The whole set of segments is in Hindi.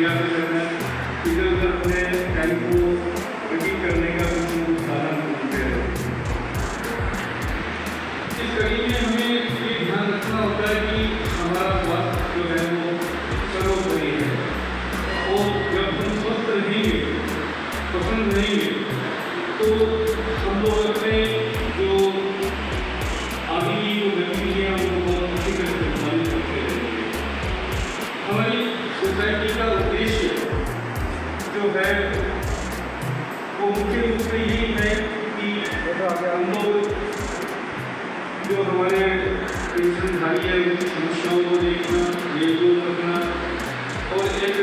प्रयास करना है, इधर उधर अपने टाइम को व्यतीत करने का कुछ साधन ढूंढते हैं। इस कड़ी में हमें ये ध्यान रखना होता है कि हमारा स्वास्थ्य जो है वो सर्वोपरि है, और जब हम स्वस्थ रहेंगे, पसंद रहेंगे, तो हम लोग अपने जो आगे की जो गतिविधियाँ उनको बहुत अच्छी तरह से संचालित करते रहेंगे। हमारी सोसाइटी का उद्देश्य जो है वो मुख्य रूप से यही है कि हम लोग जो हमारे पेंशनधारी है उनकी समस्याओं को देखना, देखभाल करना और एक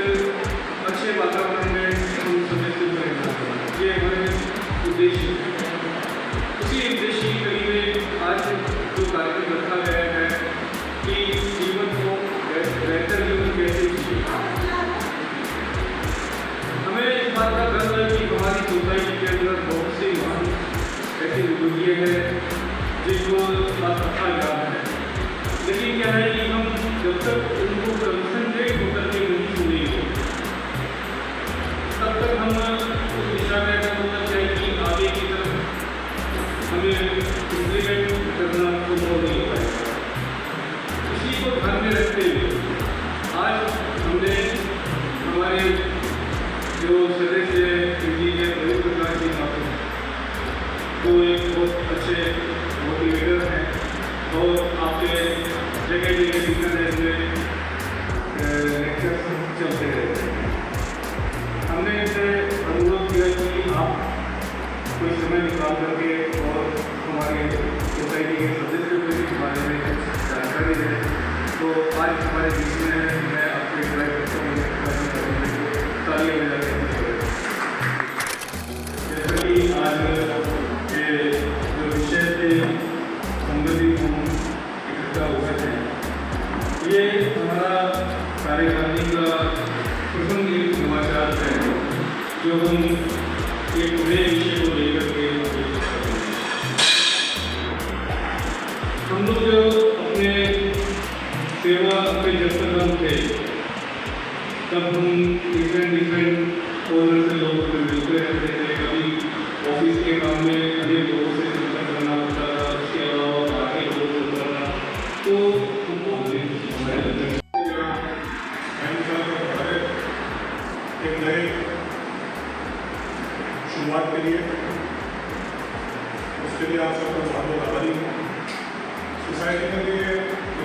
अच्छे वातावरण में हम सदस्य रहना, ये हमारे उद्देश्य है। उसी उद्देश्य की कड़ी में आज जो कार्यक्रम रखा गया है कि जीवन को बेहतर जीवन कैसे जिए। हमें इस बात का गर्व है कि हमारी सोसाइटी के अंदर बहुत से महान ऐसे बुजुर्ग हैं जिनको बात रखा जा रहा है, लेकिन क्या है कि हम जब तक उनको कंसंट्रेट होकर के नहीं सुनेंगे तब तक हम उस दिशा में होना चाहिए कि आगे की तरफ हमें इम्प्लीमेंट करना संभव नहीं हो पाएगा। इसी को ध्यान में रखते हुए आज हमने हमारे जो सदस्य इंजीनियर रवि प्रकाश जी माथुर, जो एक बहुत अच्छे मोटिवेटर हैं और आपके जगह जगह इंटरनेट में लेक्चर्स चलते रहते हैं, हमने इनसे अनुरोध किया कि आप कोई समय निकाल करके और हमारे सोसाइटी के सदस्यों को इस बारे में जानकारी दें। तो आज हमारे बीच में मैं आपको इनवाइट करता हूँ तालियां बजा के। जैसा कि आज के जो विषय से संबंधित हम इकट्ठा हुए थे, ये हमारा कार्यकारिणी का प्रथम एक समाचार है जो हम एक नए विषय को लेकर के हम लोग जो अपने सेवा पे जब तक हम थे तब हम डिफरेंट ओनर से लोगों से मिलते रहते थे। कभी ऑफिस के काम में अनेक लोगों से संपर्क करना पड़ता था, उसके अलावा बाकी लोगों से करना, तो हमको एक नए शुरुआत के लिए उसके लिए आप सबका बहुत बहुत आभारी हूँ। सोसाइटी के लिए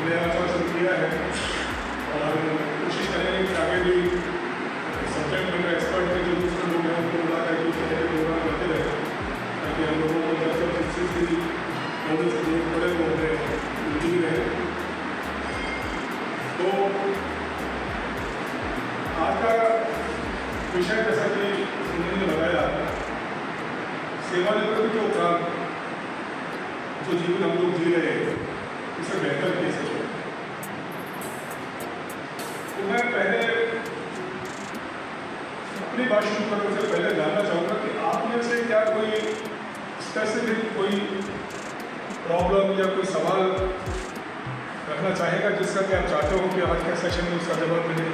नया अच्छा शुरू किया है और हम कोशिश करेंगे कि आगे भी सब्जेक्ट मैटर एक्सपर्ट के जो दूसरे लोग हैं उनको बुला करके उस तरह के प्रोग्राम करते रहे, ताकि हम लोगों को जब जब चीज़ की नॉलेज की जरूरत पड़े वो हमें मिलती भी रहे। तो आज का विषय जैसा कि उन्होंने बताया, सेवानिवृत्ति के उपरांत जो जीवन हम लोग जी रहे हैं उसे बेहतर कैसे हो। तो मैं पहले अपनी बात शुरू करने से पहले जानना चाहूँगा कि आप में से क्या कोई स्पेसिफिक कोई प्रॉब्लम या कोई सवाल रखना चाहेगा जिसका कि आप चाहते हो कि आज के सेशन में उसका जवाब मिले।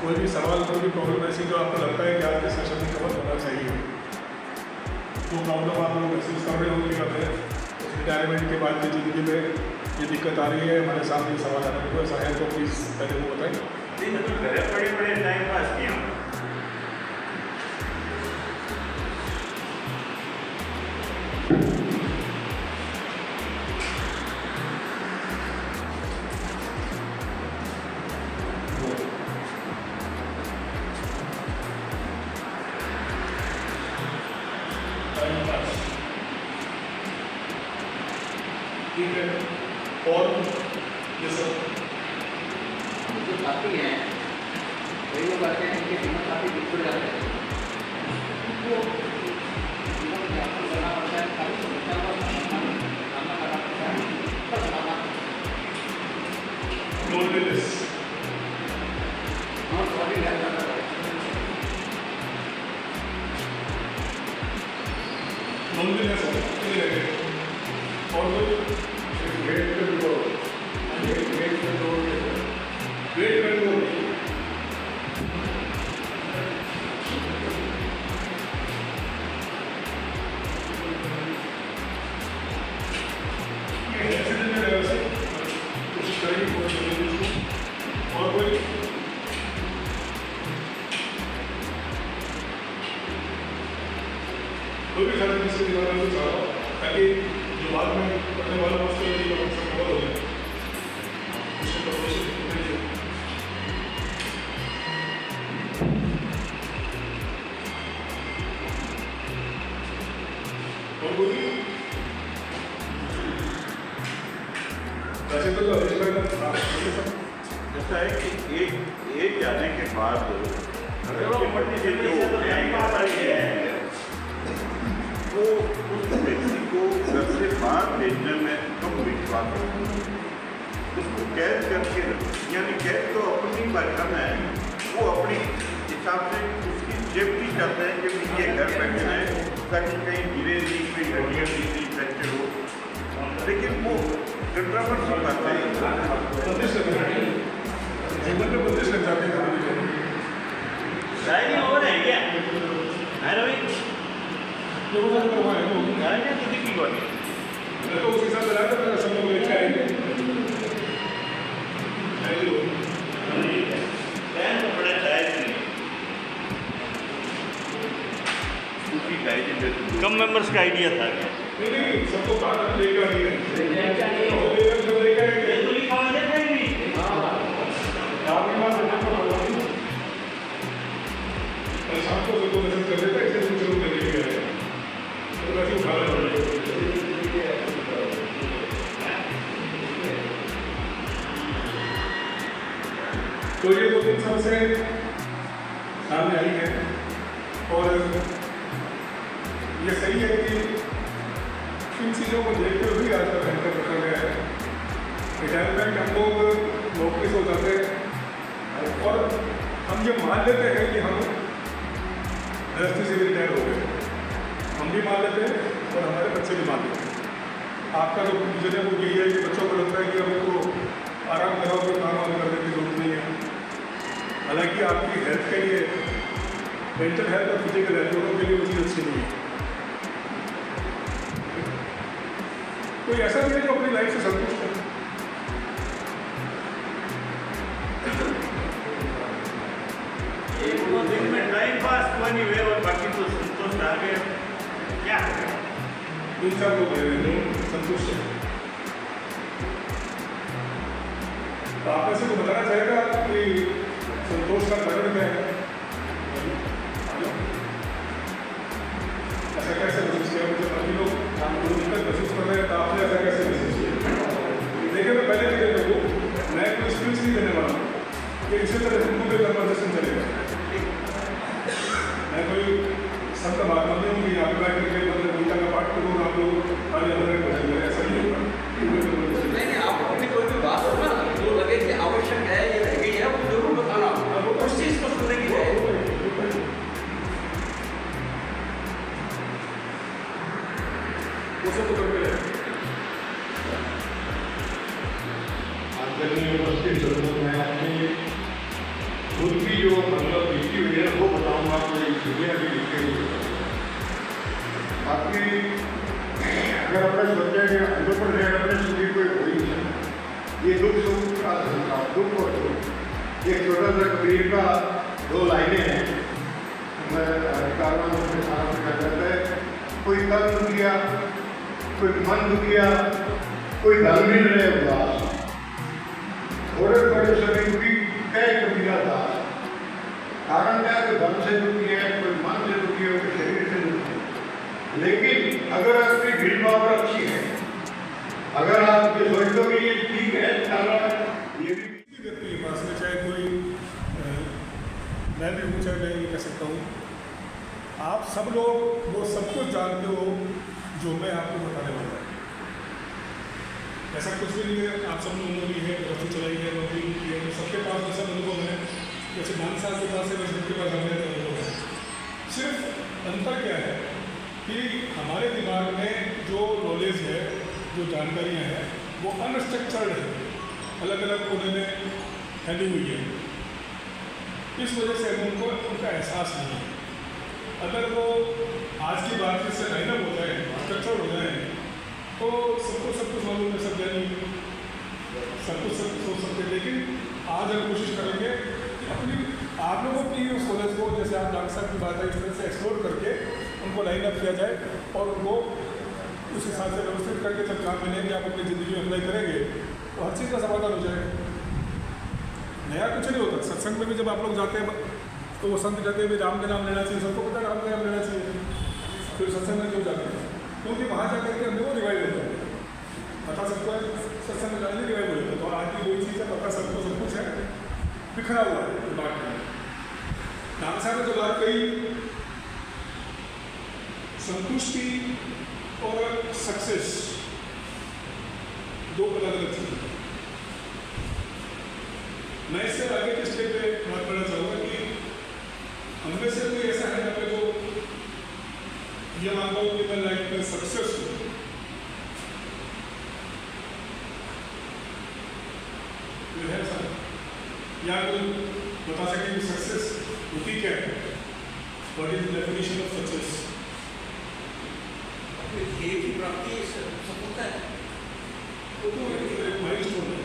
कोई भी सवाल, कोई भी प्रॉब्लम ऐसी जो आपको लगता है कि आज के सेशन में कवर होना चाहिए, वो प्रॉब्लम आप लोग महसूस कर रहे होंगे या फिर रिटायरमेंट के बाद की ज़िंदगी में ये दिक्कत आ रही है, हमारे सामने सवाल आ रहा है, कोई ऐसा है तो प्लीज़ पहले वो बताएं। जी, मतलब घर बड़े टाइम पास किया ठीक है। और ये सब जो साथी हैं कई लोग आते हैं, इनके जीवन काफ़ी बिछड़ जाते हैं, उनको जीवन में आपको करना पड़ता है, काफ़ी समस्या का सामना करना पड़ता है, पर समाधान लोनलीनेस और सॉरी रहता है। लोनलीनेस और कोई वेट पे और बोलिए वैसे तो ऐसा है कि एक जाने के बाद अगर वो उस व्यक्ति को घर से बाहर भेजने में कम विश्वास है। उसको कैद करके यानी कैद तो अपनी भाषा में है, वो अपनी हिसाब से उसकी सेफ्टी चाहते हैं कि ये घर बैठे हैं ताकि कहीं गिरे नहीं, कोई हड्डियाँ नहीं फ्रैक्चर हो, लेकिन वो कंट्रोवर्सी बात है। जीवन में बंदिश लग जाती है शायरी हो रहा है क्या? है रवि? लोगों को करवाए तो शायरी तो दिखी बात है। मैं तो उस हिसाब से लाया था, मेरा सब लोग लेके आएंगे। प्लान तो बड़ा शायद नहीं सूफी का आइडिया, कम मेंबर्स का आइडिया था क्या? नहीं सबको कहा लेकर आइए शाम को सबको मैसेज कर देता है, इसे कुछ लोग देने के लिए तो वैसे उठा लेना। तो ये 2-3 समस्याएं सामने आई है और ये सही है कि इन चीज़ों को देखते हुए आज का बेहतर रखा गया है। रिटायरमेंट हम लोग नौकरी से हो जाते हैं और हम ये मान लेते हैं कि हम गृहस्थी से भी रिटायर हो गए, हम भी मान लेते हैं और हमारे बच्चे भी मान लेते हैं। आपका जो विजन है वो यही है कि बच्चों को लगता है कि अब इनको आराम कराओ, कोई काम वाम करने की जरूरत नहीं है। हालांकि आपकी हेल्थ के लिए, मेंटल हेल्थ और फिजिकल हेल्थ दोनों के लिए वो चीज़ अच्छी नहीं है। कोई ऐसा भी है जो अपनी लाइफ से संतुष्ट है। दिन में टाइम पास बनी हुए और बाकी तो संतोष आ गए, क्या करें? 3-4 लोग हैं जो संतुष्ट है। तो आप ऐसे को बताना चाहेगा कि संतोष का कारण क्या है? ऐसा कैसे महसूस किया? मुझे बाकी लोग दिक्कत महसूस कर रहे हैं, तो आपने ऐसा कैसे महसूस किया? देखिए मैं पहले भी कहता हूँ, मैं कोई स्पीच नहीं देने वाला हूँ कि इसी तरह हिंदू के कन्वर्सेशन चलेगा। मैं कोई संत महात्मा नहीं हूँ कि यहाँ पे बैठ करके मतलब गीता का पाठ करूँ, आप लोग आगे अलग भजन करें, ऐसा नहीं होगा। नहीं आप अपनी कोई भी बात हो ना जो लगे कि आवश्यक है, ये रह गई है, वो जरूर बताना। उस चीज़ को सुनने की है। वो सब तो करके रहे। आदरणीय उपस्थित लोगों में अपनी खुद की जो मतलब लिखी हुई है वो बताऊंगा, कोई दुनिया की लिखी हुई है। बाकी अगर अपने सोचे कि अंदर पर अपने सुखी कोई हुई है, ये दुख सुख का दुख और सुख। एक छोटा सा कबीर का 2 लाइनें हैं, मैं कारवां के साथ कहता है, कोई तन दुखिया, कोई मन दुखिया, कोई धन मिल रहे उदास, थोड़े बड़े सभी दुखी कई कबीरा दास। कारण क्या है? कोई धन से दुखी है, कोई मन से दुखी है, कोई शरीर से दुखी है। लेकिन अगर आपकी भीड़ भाव अच्छी है, अगर आप ये सोच लो कि ये ठीक है, ये भी व्यक्ति के पास में, चाहे कोई मैं भी हूँ, चाहे मैं ये कह सकता हूँ, आप सब लोग वो सब कुछ जानते हो जो मैं आपको बताने वाला हूँ। ऐसा कुछ भी नहीं है, आप सब लोगों ने भी है, रस्ती चलाई है, नौकरी की है, तो सबके पास वैसा अनुभव है। जैसे 5 साल के पास है, वैसे सबके पास हमें अनुभव है। सिर्फ अंतर क्या है कि हमारे दिमाग में जो नॉलेज है, जो जानकारियाँ हैं, वो अनस्ट्रक्चर्ड है, अलग अलग कोने में फैली हुई है। इस वजह से उनको उनका एहसास नहीं है। अगर वो आज की बात से लाइनअप हो जाए, स्ट्रक्चर हो जाए, तो सबको सब कुछ मालूम है, सब जानी सब कुछ सब सोच सकते हैं। लेकिन आज हम कोशिश करेंगे कि अपनी आप लोगों की उस नॉलेज को, जैसे आप डॉक्टर साहब की बात है, इस तरह से एक्सप्लोर करके उनको लाइनअप किया जाए और उनको उस हिसाब से व्यवस्थित करके जब काम मिलेंगे, आप अपनी ज़िंदगी में अप्लाई करेंगे तो हर चीज़ का समाधान हो जाएगा। कुछ नहीं होता। सत्संग में भी जब आप लोग जाते हैं तो वो संत कहते हैं भी राम का नाम लेना चाहिए, सबको पता है राम का नाम लेना चाहिए, फिर सत्संग में क्यों जाते हैं? क्योंकि वहाँ जा करके हमने वो रिवाइव होता है, पता सबको है, सत्संग में जाने रिवाइव हो जाता है। तो आज की वही चीज़ है, पता सबको सब कुछ है, बिखरा हुआ है बात में। नानसा ने जो बात कही संतुष्टि और सक्सेस दो अलग अलग चीज़ है। मैं इससे आगे के स्टेप पे बात करना चाहूँगा कि हममें से कोई ऐसा है ना जो ये मानता हूँ कि मैं लाइफ में सक्सेस हूँ, है सर, या कोई बता सके कि सक्सेस होती क्या है, what is the definition of success? ध्येय की प्राप्ति सफलता है, वो तो एक माइलस्टोन है।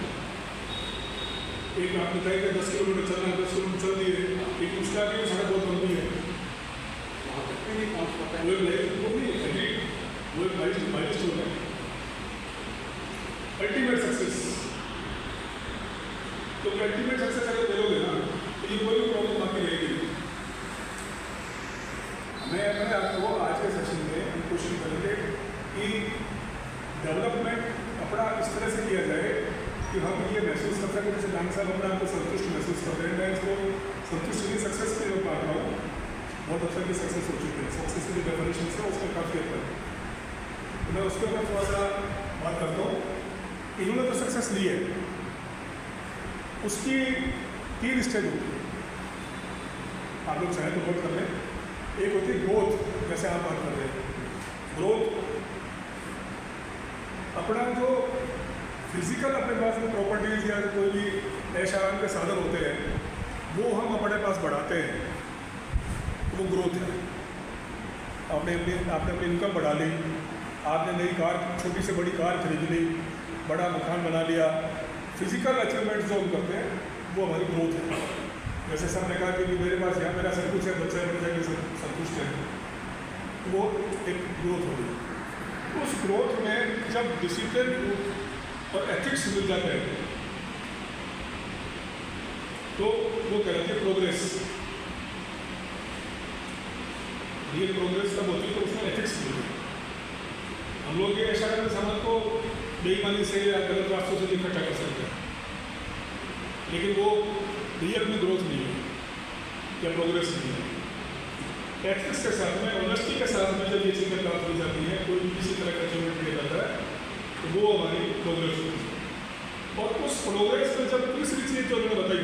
एक आपने तय किया 10 किलोमीटर चलना है, 10 किलोमीटर चल दिए, लेकिन उसका भी सड़क बहुत लंबी है, वहाँ तक भी नहीं पहुँच पाता है। वो एक माइलस्टोन है, अल्टीमेट सक्सेस। तो अल्टीमेट सक्सेस अगर मिलोगे ना तो ये कोई भी प्रॉब्लम बाकी रहेगी। मैं आपको आज के सेशन में हम कोशिश करेंगे कि डेवलपमेंट अपना इस तरह से किया जाए कि हम ये महसूस कर सकें, जैसे डांग साहब अपने आपको संतुष्ट महसूस कर रहे हैं। मैं इसको संतुष्ट की सक्सेस के लिए बात रहा हूँ, बहुत अच्छा की सक्सेस हो चुकी है, सक्सेस की डेफिनेशन से उसमें काफ़ी अच्छा है। तो मैं उसके ऊपर थोड़ा सा बात करता हूँ। इन्होंने जो सक्सेस ली है उसकी 3 स्टेज होती है, आप लोग चाहें तो नोट कर लें। एक होती है ग्रोथ, जैसे आप बात कर रहे हैं ग्रोथ, अपना जो फिजिकल अपने पास में प्रॉपर्टीज या कोई भी ऐश आराम के साधन होते हैं वो हम अपने पास बढ़ाते हैं, वो ग्रोथ है। आपने अपनी इनकम बढ़ा ली, आपने नई कार, छोटी से बड़ी कार खरीद ली, बड़ा मकान बना लिया, फिजिकल अचीवमेंट जो हम करते हैं वो हमारी ग्रोथ है। जैसे सर ने कहा कि मेरे पास यहाँ मेरा सब कुछ है, बच्चे बन जाएंगे संतुष्ट है, वो एक ग्रोथ होगी। उस ग्रोथ में जब डिसिप्लिन और एथिक्स मिल जाते हैं तो वो कहते हैं प्रोग्रेस। रियल प्रोग्रेस तब होती है तो उसमें एथिक्स मिलती है। हम लोग ये ऐसा करते समाज को बेईमानी से या गलत रास्तों से इकट्ठा कर सकते हैं, लेकिन वो रियल में ग्रोथ नहीं है या प्रोग्रेस नहीं है। एथिक्स के साथ में, ऑनेस्टी के साथ में जब ये चीज़ें प्राप्त हो जाती हैं, कोई किसी तरह का अचीवमेंट किया जाता है तो वो हमारी प्रोग्रेस होती है। और उस प्रोग्रेस में जब तीसरी चीज़ जो मैंने बताई,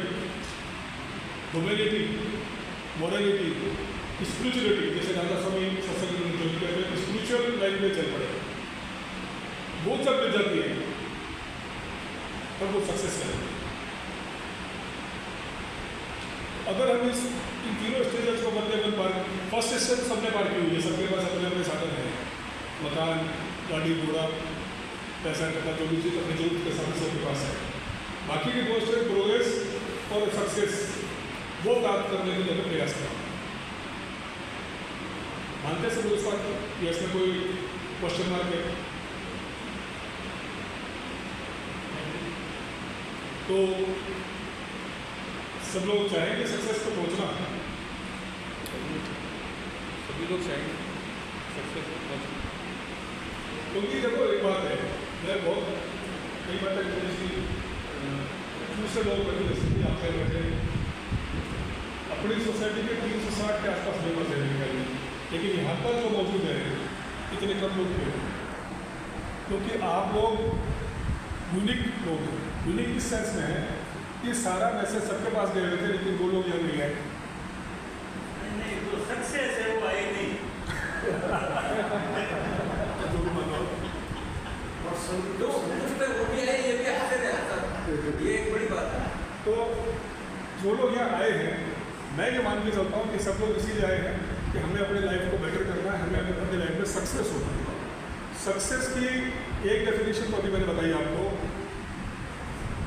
ह्यूमैनिटी, मॉरलिटी, स्पिरिचुअलिटी, जैसे राधा स्वामी सत्संग में जो कहते हैं स्पिरिचुअल लाइन में चल पड़े, वो जब मिल जाती है तब वो सक्सेस है। अगर हम इन तीनों स्टेजेस को बदले में फर्स्ट स्टेज सबने पार की हुई है, सबके पास अपने अपने साधन हैं, मकान, गाड़ी, घोड़ा, पैसा टका, जो भी चीज़ अपनी जरूरत के साथ सबके पास है। बाकी के 2 स्टेज प्रोग्रेस और सक्सेस वो प्राप्त करने के लिए प्रयास करें। मानते सब उस बात या इसमें कोई क्वेश्चन मार्क है? तो सब लोग चाहेंगे सक्सेस को पहुंचना, सभी लोग चाहेंगे सक्सेस को पहुंचना। क्योंकि देखो एक बात है, मैं बहुत कई बार तक दूसरे लोग बैठे आपसे बैठे अपनी सोसाइटी के 360 के आसपास लेबर देने का, लेकिन यहाँ पर जो मौजूद है इतने कम लोग हैं, क्योंकि आप लोग यूनिक लोग हैं। यूनिक इस सेंस में है कि सारा मैसेज सबके पास दे रहे थे, लेकिन वो लोग यहाँ नहीं आए। नहीं, तो सक्सेस है वो आए नहीं। जो भी बताओ, और संतुष्ट वो भी आए, ये भी आते रहे, ये एक बड़ी बात है। तो जो लोग यहाँ आए हैं, मैं ये मान के चलता हूँ कि सब लोग इसीलिए आए हैं कि हमें अपने लाइफ को बेटर करना है, हमें अपनी लाइफ में सक्सेस होना है। सक्सेस की एक डेफिनेशन तो अभी मैंने बताई आपको,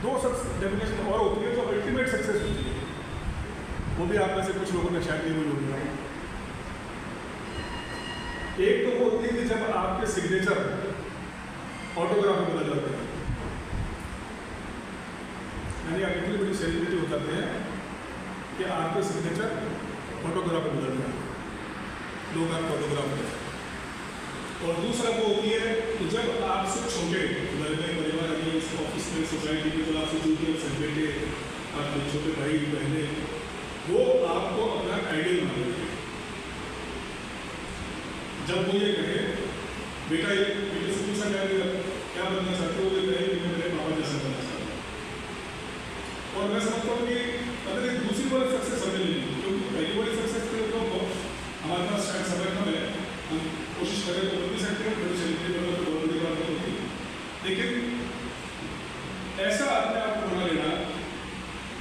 2 डेफिनेशन और होती है जो अल्टीमेट सक्सेस होती है, वो भी आप में से कुछ लोगों ने शायद नहीं हुई होगी। एक तो वो होती है कि जब आपके सिग्नेचर ऑटोग्राफ में बदल जाते हैं, यानी हमारे यहाँ इतनी बड़ी सेलिब्रिटी हो जाते हैं कि आपके सिग्नेचर फोटोग्राफ में बदल जाए, लोग आप फोटोग्राफ करें। और दूसरा वो होती है कि जब आपसे छोटे घर में परिवार में ऑफिस में सोसाइटी में जो आपसे जूनियर से बेटे आपके छोटे भाई बहने वो आपको अपना आइडियल मानेंगे। जब वो ये कहे बेटा ये बेटे से पूछा क्या बनना चाहते हो, वो कहे कि मैं मेरे पापा जैसा बनना चाहता हूँ। और मैं समझता हूँ कि अगर एक दूसरी बड़ी सक्सेस हमें नहीं, क्योंकि पहली बड़ी सक्सेस के लोगों को हमारे पास शायद समय कम है, हम कोशिश करें तो बन भी सकते हैं, बड़ी सेलिब्रिटी बनो तो बहुत बड़ी बात होती है। लेकिन ऐसा अपने आप को बना लेना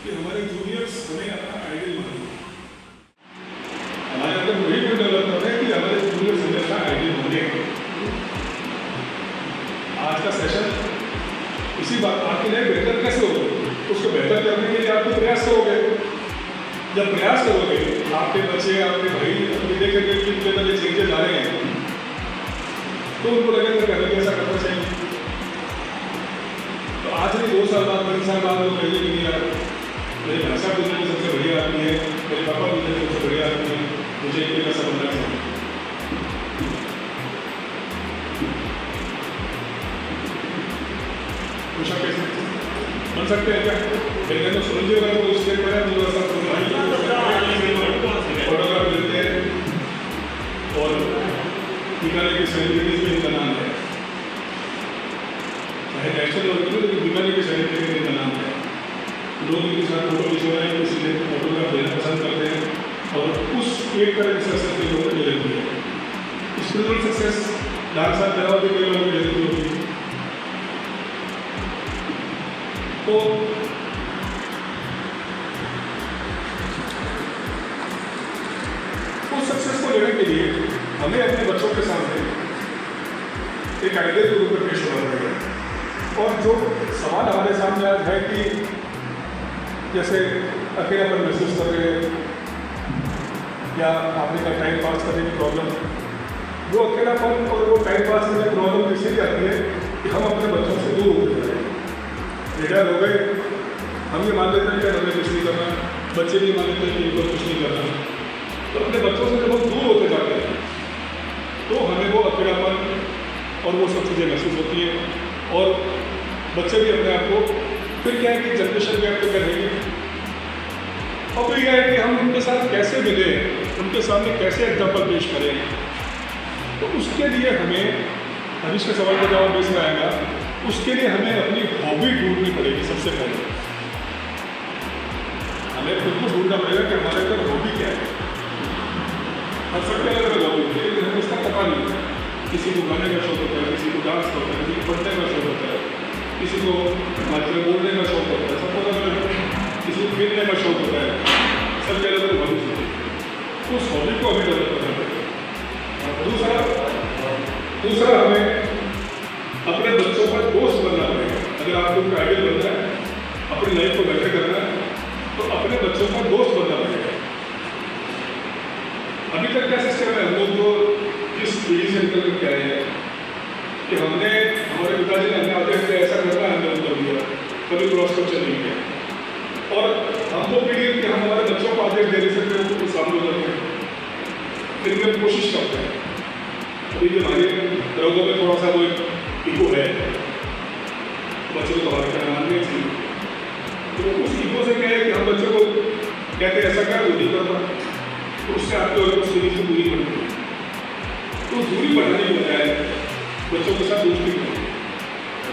कि हमारे जूनियर्स हमें अपना आइडियल माने। हमारे अंदर वही गुण डेवलप करते हैं कि हमारे जूनियर्स हमें अपना आइडियल माने। आज का सेशन इसी बात आपके लिए बेहतर कैसे होगा, उसको बेहतर करने के लिए आपके प्रयास करोगे। जब प्रयास करोगे आपके बच्चे आपके भाई अपने देखेंगे कि इनके अंदर ये चेंजेस आ रहे हैं तो उनको लगेगा कि हमें ऐसा करना चाहिए। तो आज नहीं 2 साल बाद 5 साल बाद वो कहेंगे कि यार मेरे भाई साहब दुनिया की सबसे बढ़िया आदमी है, मेरे पापा दुनिया की सबसे बढ़िया आदमी है, मुझे इनके कैसा बनना चाहिए। कुछ आप कैसे बन सकते हैं क्या? मेरे तो समझिएगा तो उसके पहले फोटोग्राफ लेते हैं और बीकानेर की सेलिब्रिटीज में इनका नाम है, चाहे नेशनल लेवल पर, लेकिन बीकानेर की सेलिब्रिटी में इनका नाम है। लोग इनके साथ फोटो खिंचवाएं हैं, इसलिए फोटोग्राफ लेना पसंद करते हैं और उस एक तरह की सक्सेस के लोगों को ले लेती है। स्पिरिचुअल सक्सेस डांस साथ करा होती कई लोगों को ले लेती होगी। तो उस सक्सेस को लेने के लिए हमें अपने बच्चों के सामने एक आइडिया के रूप में पेश होना पड़ेगा। और जो सवाल हमारे सामने आज है कि जैसे अकेलापन महसूस कर रहे हैं या आपने का टाइम पास करने की प्रॉब्लम, वो अकेलापन और वो टाइम पास करने की प्रॉब्लम इसीलिए आती है कि हम अपने बच्चों से दूर होते जा रहे हैं। रिटायर हो गए, हम ये मान लेते हैं कि हमें कुछ नहीं करना, बच्चे भी मान लेते हैं कि इनको कुछ नहीं करना। तो अपने बच्चों से जब हम दूर होते जाते हैं तो हमें वो अकेलापन और वो सब चीज़ें महसूस होती हैं। और बच्चे भी अपने आप को फिर क्या है कि जनरेशन गैप तो करेंगे। अब यह है कि हम उनके साथ कैसे मिले, उनके सामने कैसे एग्जाम्पल पेश करें। तो उसके लिए हमें हरीश के सवाल का जवाब बेस में आएगा, उसके लिए हमें अपनी हॉबी ढूंढनी पड़ेगी। सबसे पहले हमें खुद को ढूंढना पड़ेगा कि हमारे अंदर हॉबी क्या है। हर सबके अलग अलग हॉबी होती है, लेकिन हमें उसका पता नहीं है। किसी को गाने का शौक होता है, किसी को डांस का होता है, किसी को पढ़ने का शौक होता है, किसी को मात्र बोलने का शौक होता है, सबको अलग अलग, किसी को खेलने का शौक होता है, सबके अलग अलग हॉबी होती है। उस हॉबी को हमें डेवलप करना पड़ेगा। दूसरा हमें अपने बच्चों का दोस्त बनना पड़ेगा। अगर आपको उनका आइडियल बनना है, अपनी लाइफ को बेहतर करना है, तो अपने बच्चों का दोस्त बनना पड़ेगा। अभी तक क्या सिस्टम है, हम लोग जो जिस पीढ़ी से निकल कर आए हैं कि हमने हमारे पिताजी ने हमें आदेश दिया ऐसा करना है, हमने उनको दिया, कभी क्रॉस कल्चर नहीं किया। और हम वो पीढ़ी कि हम हमारे बच्चों को आदेश दे नहीं सकते, उनको सामने करते हैं, फिर हम कोशिश करते हैं। अभी भी हमारे लोगों में थोड़ा सा वो ईगो है, बच्चों को बाहर करना मानने चाहिए। तो उस ईगो से क्या है कि हम बच्चों को कहते हैं ऐसा क्या वो नहीं करता, तो उससे आपको उस चीज़ से दूरी बढ़ती है। तो दूरी बढ़ाने की बजाय बच्चों के साथ दोस्ती करें।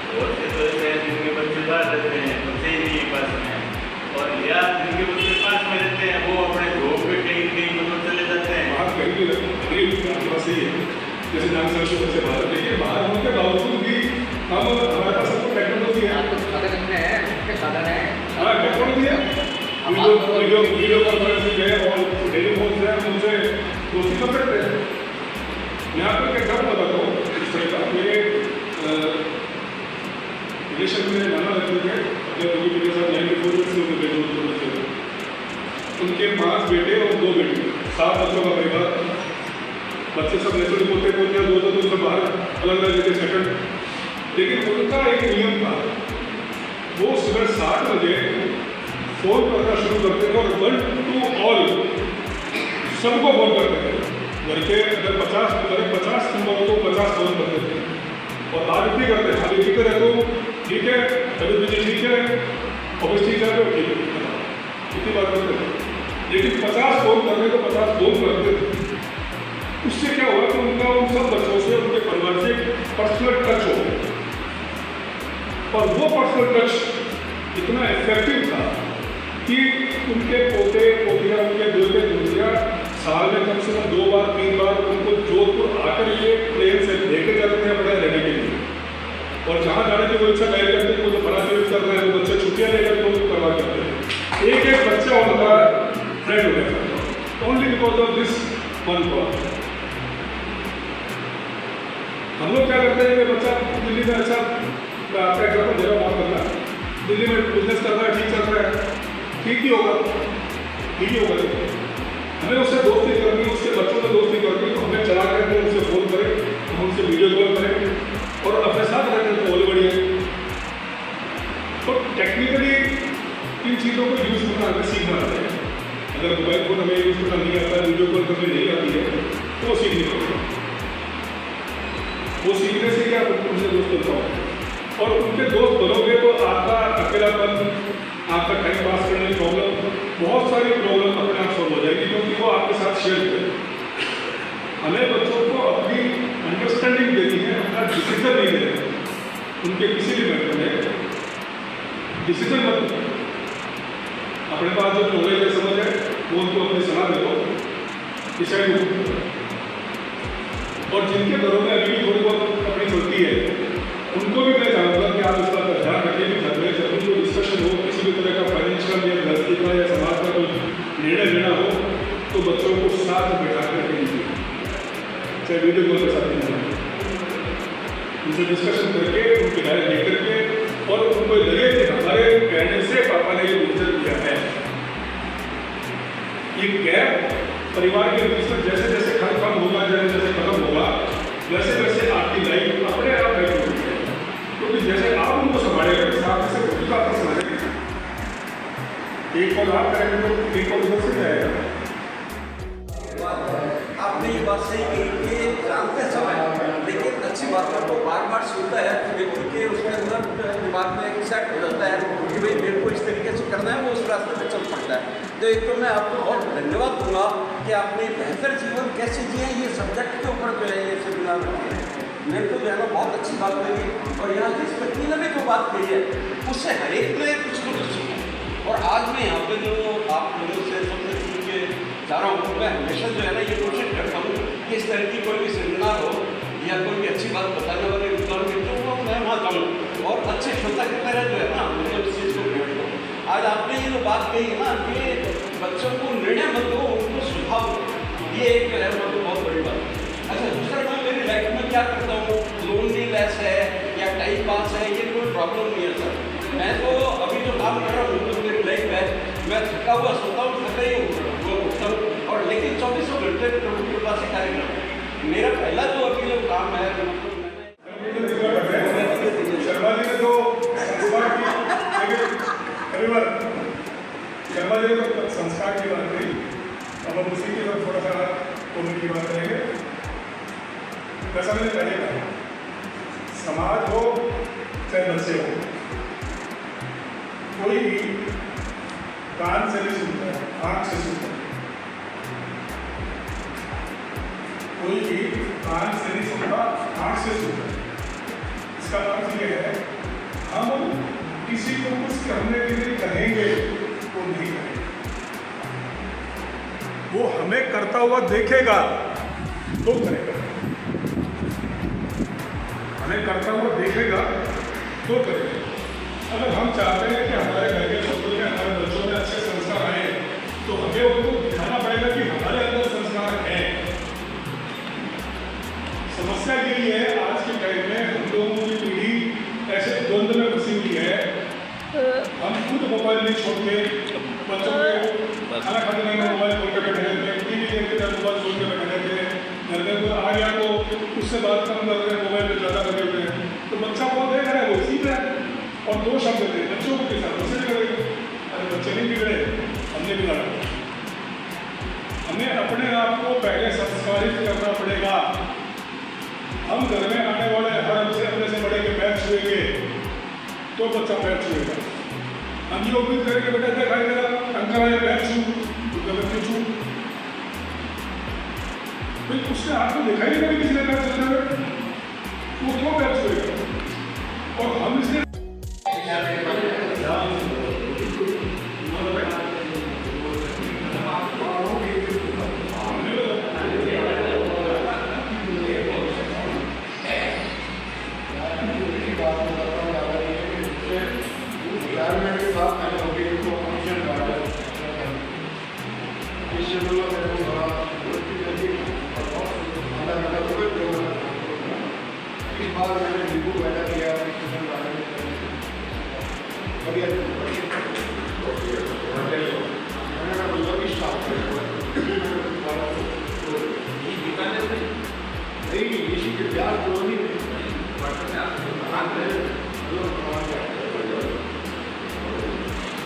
बहुत से तो ऐसे हैं जिनके बच्चे बाहर रहते हैं, बच्चे ही नहीं पास में, और या जिनके बच्चे पास में रहते हैं वो अपने जॉब पे कहीं कहीं मतलब चले जाते हैं। बात करेंगे आपके पास सही है, जैसे डांस सर्विस से बाहर, देखिए बाहर होने के बावजूद भी हम हमारे पास सबको टेक्नोलॉजी है, साधन है। हाँ टेक्नोलॉजी है। वीडियो कॉन्फ्रेंसिंग है और टेलीफोन है, उनसे दोस्ती कर सकते हैं। यहाँ पर एक एग्जाम्पल बताता हूँ इस तरह का। मेरे रिलेशन में नाना लगते थे, अपने बड़ी बेटे के साथ 94 ईयर्स में बेटे होते। उनके 5 बेटे और 2 बेटी, 7 बच्चों का परिवार। बच्चे सब नेचुरली पोते पोते 2 तो सब बाहर अलग अलग जगह सेटल। लेकिन उनका एक नियम था, वो सुबह 7 बजे शुरू करते थे और 1 to all सबको फोन करते थे। घर के अगर 50 नंबरों को 50 फोन करते थे और आज भी करते हैं। अभी ठीक है तो ठीक है, अभी मुझे ठीक है, ऑफिस ठीक है तो ठीक है, इतनी बात करते थे। लेकिन 50 फोन करने को 50 फोन करते थे। उससे क्या हुआ कि उनका उन सब बच्चों से उनके परिवार से पर्सनल टच हो गया और वो पर्सनल टच इतना इफेक्टिव था कि उनके पोते पोतियाँ, उनके बेटे बेटियाँ साल में कम से कम 2 बार 3 बार उनको जोधपुर आकर ये प्लेन से लेके जाते थे अपने रहने के लिए। और जहाँ जाने की वो इच्छा नहीं करते, कोई तो बड़ा यूज कर रहे हैं, वो बच्चे छुट्टियाँ लेकर तो उनको करवा करते हैं। एक बच्चा उनका फ्रेंड हो गया था only because of this one call. हम लोग क्या करते हैं कि बच्चा दिल्ली में अच्छा आपका एग्जाम्पल जरा बात करना है, दिल्ली में बिजनेस कर रहा है, ठीक चल रहा है, ठीक ही होगा, ठीक ही होगा। हमें उससे दोस्ती करनी, उसके बच्चों से दोस्ती करनी, तो हमें चला करके उनसे फ़ोन करें, हम उनसे वीडियो कॉल करें और अपने साथ रहकर तो और बढ़िया। तो टेक्निकली इन चीज़ों को यूज़ करना हमें सीखना है। अगर मोबाइल फ़ोन हमें यूज़ करना नहीं आता, वीडियो कॉल करने नहीं आती है, तो वो सीखनी पड़ेगी। वो सीखने से क्या उनसे दोस्त बनाओ और उनके दोस्त बनोगे तो आपका अकेलापन, आपका टाइम पास करने की प्रॉब्लम, बहुत सारी प्रॉब्लम अपने आप सॉल्व हो जाएगी क्योंकि वो आपके साथ शेयर करें। हमें बच्चों को अपनी अंडरस्टैंडिंग देनी है, अपना डिसीजन नहीं देना है। उनके किसी भी मैटर में डिसीजन मत दो। अपने पास जो नॉलेज है, समझ है, वो उनको अपनी सलाह दे दो, डिसाइड हो। और जिनके घरों में अभी भी थोड़ी बहुत अपनी चलती है, उनको भी मैं चाहूँगा कि आप इस बात का ध्यान रखें कि घर में जब उनको डिस्कशन हो, किसी भी तरह का फाइनेंशियल या गृहस्थी का या समाज का कोई निर्णय लेना हो, तो बच्चों को साथ बैठा करके लीजिए, चाहे वीडियो कॉल के साथ नहीं, उनसे डिस्कशन करके, उनकी राय लेकर के और उनको लगे कि हमारे कहने से पापा ने ये डिसीजन किया है। ये गैप परिवार के बीच में जैसे जैसे खत्म होगा, जैसे जैसे खत्म होगा, वैसे वैसे आपकी लाइफ अपने आप लाइफ होगी। क्योंकि जैसे आप उनको संभालेंगे, साथ से खुद का आपको संभालेंगे। एक कॉल आप करेंगे तो एक कॉल उधर से जाएगा। आपने ये बात सही कही कि जानते समय, लेकिन अच्छी बात है, वो बार बार सुनता है तो व्यक्ति के उसके अंदर दिमाग में एक सेट हो जाता है कि भाई मेरे को इस तरीके से करना है, वो उस रास्ते पे चल पड़ता है। तो एक तो मैं आपको बहुत धन्यवाद दूंगा कि आपने बेहतर जीवन कैसे जिए ये सब्जेक्ट के ऊपर जो है ये सेमिनार रखे हैं। मेरे को जो है ना बहुत अच्छी बात लगी और यहाँ जिस व्यक्ति ने भी जो बात कही है उससे हर एक ने कुछ न कुछ सीखा। और आज मैं यहाँ पे जो आप लोगों से सबसे सीख के जा रहा हूँ, मैं हमेशा जो है ना ये कोशिश करता हूँ कि इस तरह की कोई भी सेमिनार हो या कोई भी अच्छी बात बताने वाले विद्वान मित्रों को मैं वहाँ जाऊँ और अच्छे श्रोता की तरह जो है ना मतलब इस चीज़ को भेंट दो। आज आपने ये जो बात कही है ना कि बच्चों को निर्णय मत दो, उनको सुझाव दो, ये एक है मतलब बहुत बड़ी बात है। अच्छा, दूसरा मैं मेरी लाइफ में क्या करता हूँ, लोनलीनेस है या टाइम पास है, ये कोई प्रॉब्लम नहीं है सर। मैं तो अभी जो काम कर रहा हूँ तो मेरी लाइफ है, मैं थका हुआ सोता हूँ, थका ही उठता हूँ और लेकिन 24 घंटे प्रभु के पास ही कार्यक्रम। मेरा पहला जो अभी जो काम है शर्मा जी ने तो शर्मा जी ने तो संस्कार की बात कही, अब हम उसी की तरफ थोड़ा सा की बात करेंगे। जैसा मैंने पहले कहा, समाज हो चाहे बच्चे हो, कोई भी कान से नहीं सुनता है, आँख से सुनता है। कोई भी कान से नहीं सुनता, आँख से सुनता है। इसका अर्थ ये है, हम किसी को कुछ करने के लिए कहेंगे तो नहीं करेंगे, वो हमें करता हुआ देखेगा तो करेगा। हमें करता हुआ देखेगा तो करेगा। अगर हम चाहते हैं कि हमारे घर के बच्चों में, हमारे बच्चों में अच्छे संस्कार आए, तो हमें उनको दिखाना पड़ेगा कि हमारे अंदर संस्कार है। समस्या यही है, आज के टाइम में हम लोगों की पीढ़ी ऐसे द्वंद्व में फंसी हुई है। हम खुद मोबाइल नहीं छोड़ते, बच्चों के खाना खाते नहीं मोबाइल खोल के बैठे रहते हैं, टीवी देखते हैं मोबाइल खोल के बैठे रहते हैं, घर में कोई आ गया तो उससे बात कम कर रहे हैं, मोबाइल में ज़्यादा लगे हुए हैं। तो बच्चा कौन देख रहा है, वो सीख रहा है और 2 शब्द थे बच्चों के साथ बच्चे बिगड़े। अरे बच्चे नहीं बिगड़े, हमने भी लड़ा। हमें अपने आप को पहले संस्कारित करना पड़ेगा। हम घर में आने वाले हर हमसे अपने से बड़े के पैर छुएंगे तो बच्चा पैर छुएगा। हम ये उम्मीद करेंगे बेटा दिखाई देगा अंकल आए पैर छू तो गलत क्यों छू, भाई उसने हाथ में दिखाई नहीं कभी किसी ने पैर छूने में, वो क्यों पैर छुएगा। और हम इसलिए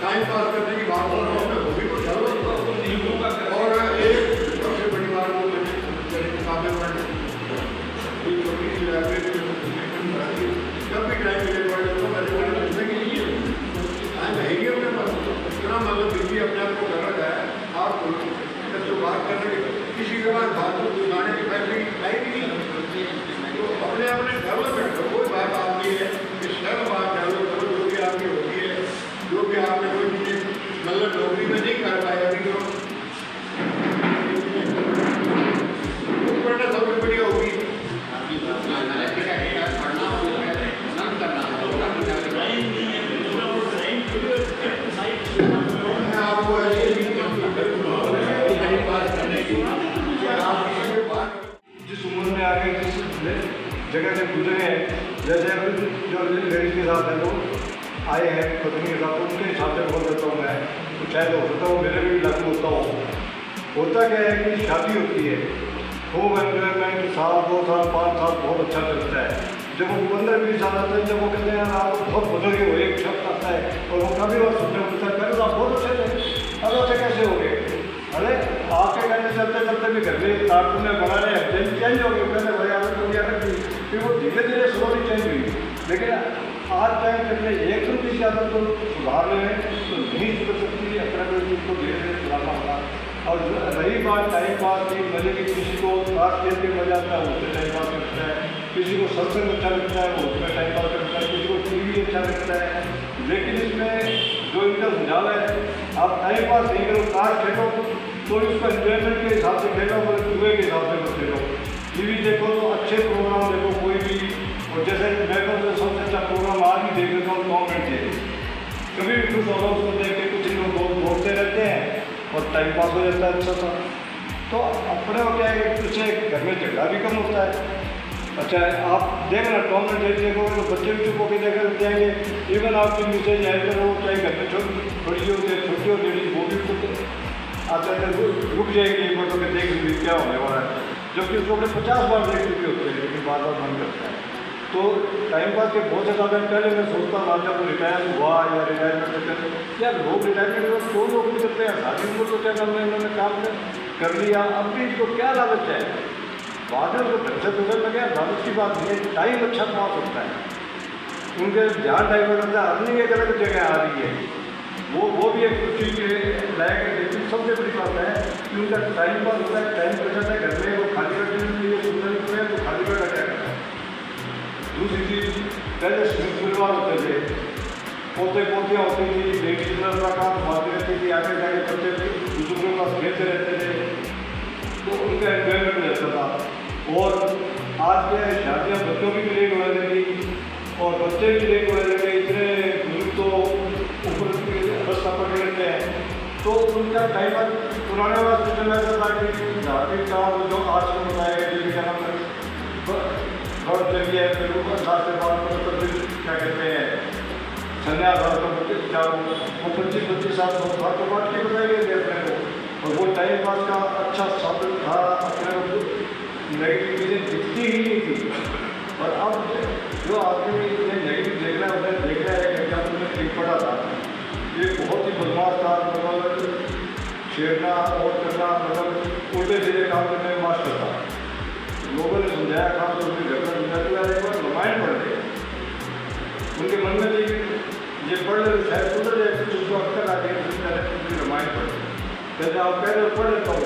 टाइम पास करने की बात हो रही है, वो भी कुछ और एक सबसे बड़ी बात वो किताबें पढ़ने, छोटी सी लाइब्रेरी जब भी टाइम मिले पढ़ने को मैंने पढ़ने जिंदगी नहीं है टाइम है ही अपने पास, इतना मतलब बिजली अपने आप को कर रखा है। आप जो बात कर रहे किसी के पास बात को सुनाने की फैसले टाइम ही नहीं, तो अपने अपने डेवलपमेंट करो। कोई बात आपकी है कि शर्म बात डेवलप करो जो भी आपकी होती है, जो भी आपने कोई चीज़ें मतलब नौकरी में नहीं कर पाए अभी तो पढ़ना सबसे बढ़िया होगी। आपको जिस उम्र में आगे जिस जगह से गुजरे हैं, जैसे जो लेडीज के साथ है लोग आए हैं पत्नी के साथ, उनके हिसाब से बोल देता हूँ मैं, तो शायद हो सकता हूँ मेरे भी लागू होता हो। होता क्या है कि शादी होती है, खूब एंजॉयमेंट, साल 2 साल 5 साल बहुत अच्छा चलता है। जब वो 15-20 साल आते हैं, जब वो कहते हैं यार आप बहुत बदल गए हो, एक शब्द आता है और वो कभी बार सोचते पूछता है तो आप बहुत अच्छे थे, अब ऐसे कैसे हो गए। अरे आपके कहने चलते चलते भी घर में तार में बना रहे हैं, चेंज हो गए, कहते भाई आपने तो दिया रखी, फिर वो धीरे धीरे स्लोली चेंज हुई। लेकिन आज टाइम करके एकदम किसी आदत को सुधार लें तो नहीं सुधर सकती, अपने को धीरे धीरे सुधारना होगा। और रही बात टाइम पास की मजे की, किसी को खास खेल के मजा आता है उसमें टाइम पास करता है, किसी को सत्संग अच्छा लगता है वो उसमें टाइम पास करता है, किसी को टीवी अच्छा लगता है। लेकिन इसमें जो इनका सुझाव है, आप टाइम पास नहीं करो, ताश खेलो तो इसको एंजॉयमेंट के हिसाब से खेलो, और जुए के हिसाब से मत खेलो। टीवी देखो तो अच्छे प्रोग्राम देखो कोई भी, और जैसे मैं तो सबसे अच्छा प्रोग्राम आज भी देख लेता हूँ टॉम एंड जेरी, कभी भी खुश होगा उसको देख के, कुछ लोग बोलते रहते हैं और टाइम पास हो जाता है अच्छा सा। तो अपने को क्या है कि उससे घर में झगड़ा भी कम होता है। अच्छा आप देखना टॉम एंड जेरी देखोगे तो बच्चे भी चुप होकर देखा जाएंगे, इवन आपकी मैसेज आए करो चाहे घर में छोटी हो छोटी हो लेडीज वो भी खुद आता है रुक जाएगी एक बार तो देख लीजिए क्या होने वाला है, जबकि उसको अपने 50 बार देख चुके होते हैं लेकिन बार बार मन करता है। तो टाइम पास के बहुत से साधन पहले मैं सोचता था जब रिटायर हुआ या रिटायरमेंट क्या लोग रिटायरमेंट में दो लोग भी करते हैं, शादी को तो क्या करना इन्होंने काम कर लिया, अब भी इसको क्या लालच है, बाद में उनको ढंग से गुजर लगे, लालच की बात नहीं है, टाइम अच्छा पास होता है, उनके ध्यान टाइम करता है, अर्निंग एक अलग जगह आ रही है, वो भी एक खुशी के लायक है। लेकिन सबसे बड़ी बात है कि उनका टाइम पास होता है, टाइम बचाता है, घर में वो खाली बैठे ये सुंदर है तो खाली बैठा क्या करता है। दूसरी चीज़ पहले संयुक्त परिवार होते थे, पोते पोतियाँ होती थी, लेडीज का काम संभालती रहती थी, आगे जाके बच्चे दूसरों के पास खेलते रहते थे, तो उनका एंजॉयमेंट रहता था। और आज के शादियाँ बच्चों की भी लेट होने लगी और बच्चे भी लेट होने लगे, इतने बुजुर्ग तो ऊपर रास्ता पकड़ लेते हैं, तो उनका टाइम पुराने वाला सिस्टम ऐसा था कि धार्मिक काम जो आज को बताया जिनके क्या नाम घर चलिए फिर अंदाज से बात करो तो क्या कहते हैं संन्यास वो 25 साल तो बात की बताई गई थी अपने को, और वो टाइम पास का अच्छा साधन था, अपने को नेगेटिव चीज़ें दिखती ही नहीं थी। और अब जो आदमी नेगेटिव देख रहा है उन्हें देख रहा है, एग्जाम्पल में ठीक पड़ा था, ये बहुत ही बदमाश था, मतलब छेड़ना और करना, मतलब उल्टे सीधे काम करने में मास्टर था। लोगों ने समझाया काम तो उनके घर में समझा दिया, एक बार रामायण पढ़ रहे, उनके मन में ये पढ़ रहे शायद सुधर जाए, कुछ उसको अक्सर आ गया रामायण पढ़ कहते आप कह रहे हो पढ़ लेता हूँ,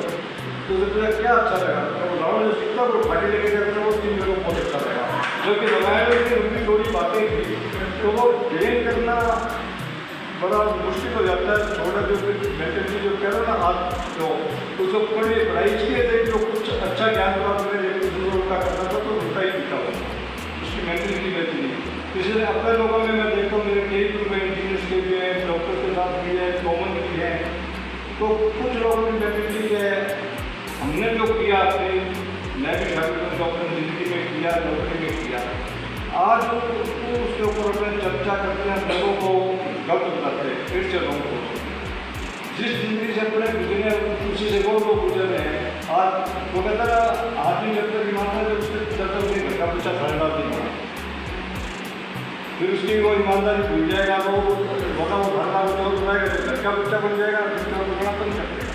तो उसने क्या अच्छा लगा, तो रावण जो सीता को फाटी लेके जाते हैं वो चीज़ मेरे को बहुत अच्छा लगा, क्योंकि रामायण में उनकी थोड़ी बातें थी, तो वो गेन करना बड़ा मुश्किल हो जाता है। छोटा जो मेंटली जो कह रहे हो ना आप तो उसको पढ़ाई इसलिए थे जो कुछ अच्छा ज्ञान प्राप्त करें, लेकिन दूसरों का करना था तो उनका ही दिखा हो, उसकी मेंटलिटी रहती नहीं। इसलिए अपने लोगों में मैं देखता हूँ, मेरे कई ग्रुप इंजीनियर्स के भी हैं, डॉक्टर के साथ भी है, कॉमन भी है, तो कुछ लोगों की मेंटलिटी है हमने जो किया आपने, मैं भी शायद डॉक्टर जिंदगी में किया, नौकरी में किया, आज उसके ऊपर अपने चर्चा करते हैं, लोगों को गलत बताते हैं, फिर से लोगों को जिस जिंदगी से अपने गुजरे उसी से वो लोग गुजर रहे हैं। आज वो कहता है आदमी जब तक ईमानदार जब उसके चलता उसके घर का बच्चा खानेदार नहीं बना, फिर उसकी वो ईमानदारी भूल जाएगा, वो बता वो खाना जो बनाएगा तो घर का बच्चा बन जाएगा, बना तो नहीं सकते।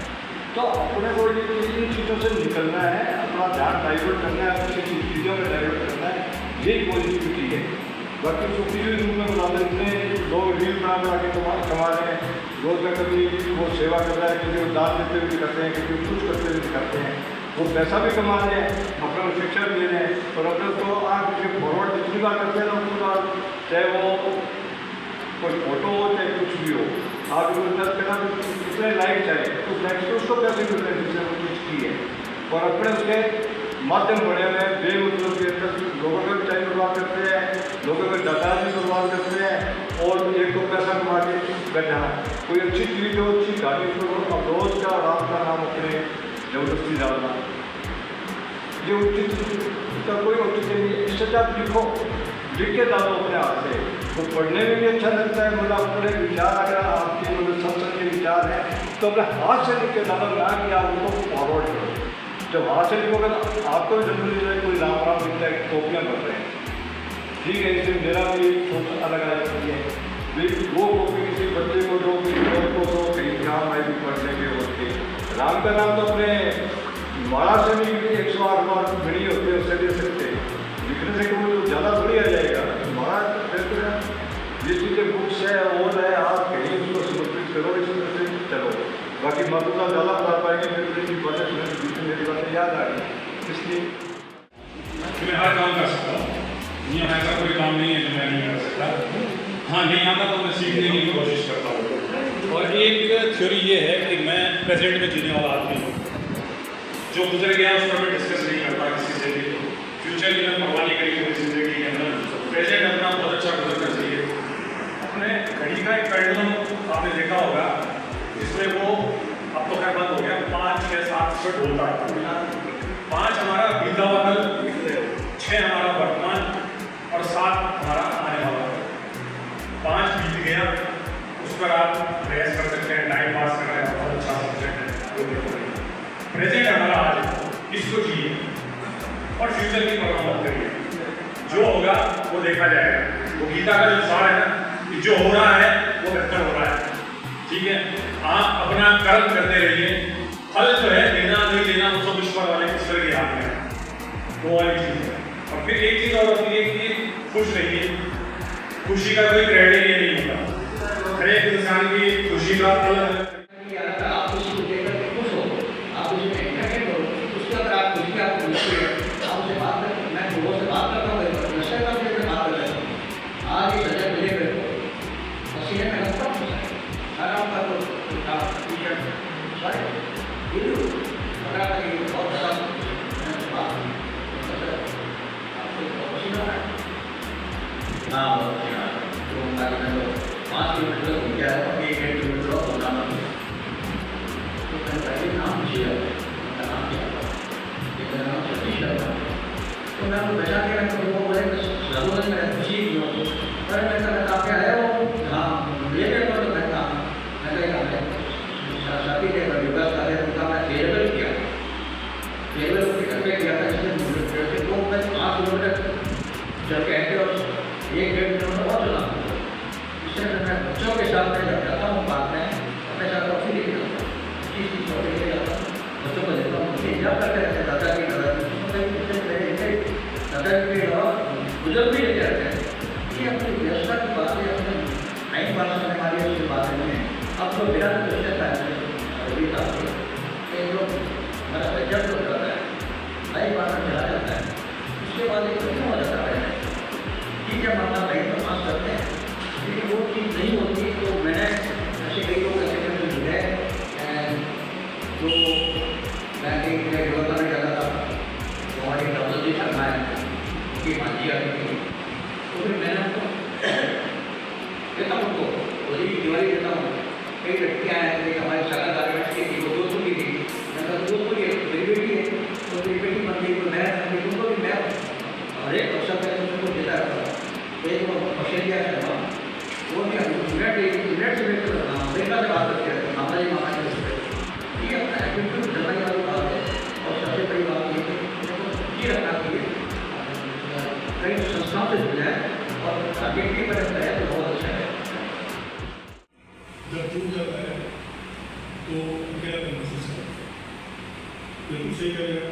तो अपने को इन चीज़ों से निकलना है, अपना ध्यान डाइवर्ट करना है, किसी चीज़ों में डाइवर्ट करना है, यही पॉजिटिविटी है। बाकी उसको रूप में बुलाते इतने लोग रील बना के कमा रहे हैं, रोज में कभी वो सेवा कर रहा है, किसी को दान देते हुए दिखाते हैं, किसी को कुछ करते हुए दिखाते हैं, वो पैसा भी कमा रहे हैं, अपने को शिक्षा भी दे रहे हैं, और अपने को आप किसी फॉरवर्ड जितनी बार करते हैं ना उतनी बार, चाहे वो कोई फोटो हो चाहे कुछ भी हो, आप करना कितने लाइक चाहिए तो लाइक तो उसको पैसे मिलते हैं जिससे वो कुछ की है, और अपने उसके माध्यम बड़े में बेमतलब के अंदर लोगों का भी टाइम बर्बाद करते हैं, लोगों का डाटा भी बर्बाद करते हैं, और एक तो पैसा कमा के बैठा कोई अच्छी चीज़ हो, अच्छी गाड़ी को रोज का रात का नाम अपने जबरदस्ती डालना, ये उचित का कोई औचित्य नहीं है। इससे आप लिख के डालो अपने हाथ से, तो पढ़ने में भी अच्छा लगता है, मतलब अपने विचार अगर आपके मतलब संसद के विचार हैं तो अपने हाथ से लिख के डालो, ना कि आप उनको फॉरवर्ड करो। जब हाथ से लिखोगे तो आपको भी जरूरी कोई राम राम लिखता है, कॉपियाँ कर रहे हैं, ठीक है, इसलिए मेरा भी सोच अलग अलग है, लेकिन वो कॉपी किसी बच्चे को दो, किसी और को दो, कहीं काम आए भी पढ़ने के होते। राम का नाम तो अपने माड़ा से भी 108 बार बड़ी होते हैं, उससे दे सकते हैं, लिखने से कोई ज़्यादा थोड़ी आ जाएगा, माड़ा ये चीज़ें बुक्स है और है, आप कहीं उसको समर्पित करो, इस तरह से चलो। बाकी मधुता ज़्यादा बता पाएंगे, मेरी बातें सुने, मेरी बातें याद आ गई, इसलिए मैं हर काम कर सकता हूँ, यहाँ ऐसा कोई काम नहीं है जो मैं नहीं कर सकता। हाँ, नहीं आता तो मैं सीखने की कोशिश करता हूँ। और एक थ्योरी ये है कि मैं प्रेजेंट में जीने वाला आदमी हूँ, जो गुजर गया उस पर मैं डिस्कस नहीं करता किसी से भी, फ्यूचर की मैं परवाह नहीं करी मेरी जिंदगी के अंदर, प्रेजेंट अपना बहुत अच्छा गुजरना चाहिए। अपने घड़ी का एक पेंडुलम आपने देखा होगा, इसमें वो अब तो खैर बंद हो गया, 5, 6, 7 मिनट होता है, 5 हमारा बीता हुआ कल, 6 हमारा वर्तमान और 7 हमारा आने वाला है। 5 बीत गया, उस पर आप प्रयास कर सकते हैं, टाइम पास कर रहे हैं, बहुत अच्छा सब्जेक्ट है। प्रेजेंट हमारा आज, इसको जिए और फ्यूचर की परवाह मत करिए, जो होगा वो देखा जाएगा। वो गीता का जो सार है ना, कि जो हो रहा है वो बेहतर हो रहा है, ठीक है। आप अपना कर्म करते रहिए, फल जो है देना नहीं देना वो सब ईश्वर वाले ईश्वर के हाथ में है, वो वाली चीज़ है। और फिर एक चीज़ और होती है कि खुश रहिए, खुशी का कोई क्राइटेरिया नहीं होता, हर एक इंसान की खुशी का अलग आप खुशी को देख करके खुश हो, आप उसमें एंटरटेन करो, उसके अंदर आप खुशी का आप उससे बात करें। मैं लोगों से बात करता हूँ, नशे का भी बात कर रहा हूँ, आज ये सजा मिले मेरे को, पसीने में लगता हूँ, आराम का तो टी-शर्ट सॉरी ये पकड़ा था कि बहुत ज़्यादा बात आपको पसीना है, हाँ तो मैं 5 किलोमीटर घूम के आया, 1 किलोमीटर और बनाना, तो मैंने पहले नाम पूछा, उनका नाम क्या था, मेरा नाम सतीश है, तो मैं उनको पहचान के रखता हूँ, वो बोले ज़रूरत में खुशी की हो, पर मैं कहता आप क्या है वो, हाँ ये क्या तो मैं कहा शादी के विकास कार्य उनका मैं फेयरवेल किया, फेयरवेल को टिकट पे किया था, इसलिए तो मैं 5 किलोमीटर चल के और 1-1.5 किलोमीटर और चला, इससे मैं बच्चों के साथ में जब जाता हूँ बात में जो मैं एक योगा करने जाता था, तो हमारी डॉक्टर जी शर्मा है कि मांझी आती थी, तो फिर मैंने उनको देता हूँ, उनको होली की दिवाली देता हूँ। कई लड़कियाँ हैं जैसे हमारे शाला गारमेंट्स की थी, वो दोस्तों की थी, मैं दोस्तों की मेरी बेटी है, तो मेरी बेटी बन गई, तो मैं उनको भी मैं हर एक अवसर पर उनको देता रहता हूँ। एक वो ऑस्ट्रेलिया शर्मा, वो भी मिनट से वेट करना, अमेरिका से बात करते हैं, मामा जी मामा जी ठीक है, बिल्कुल जलवायु वाली बात है। और सबसे बड़ी बात ये रखना चाहिए कई संस्थाओं से जुड़ जाए और आगे पर है तो बहुत अच्छा है। जब टूट जाता है तो अकेलापन महसूस करता है, बिल्कुल सही करेगा।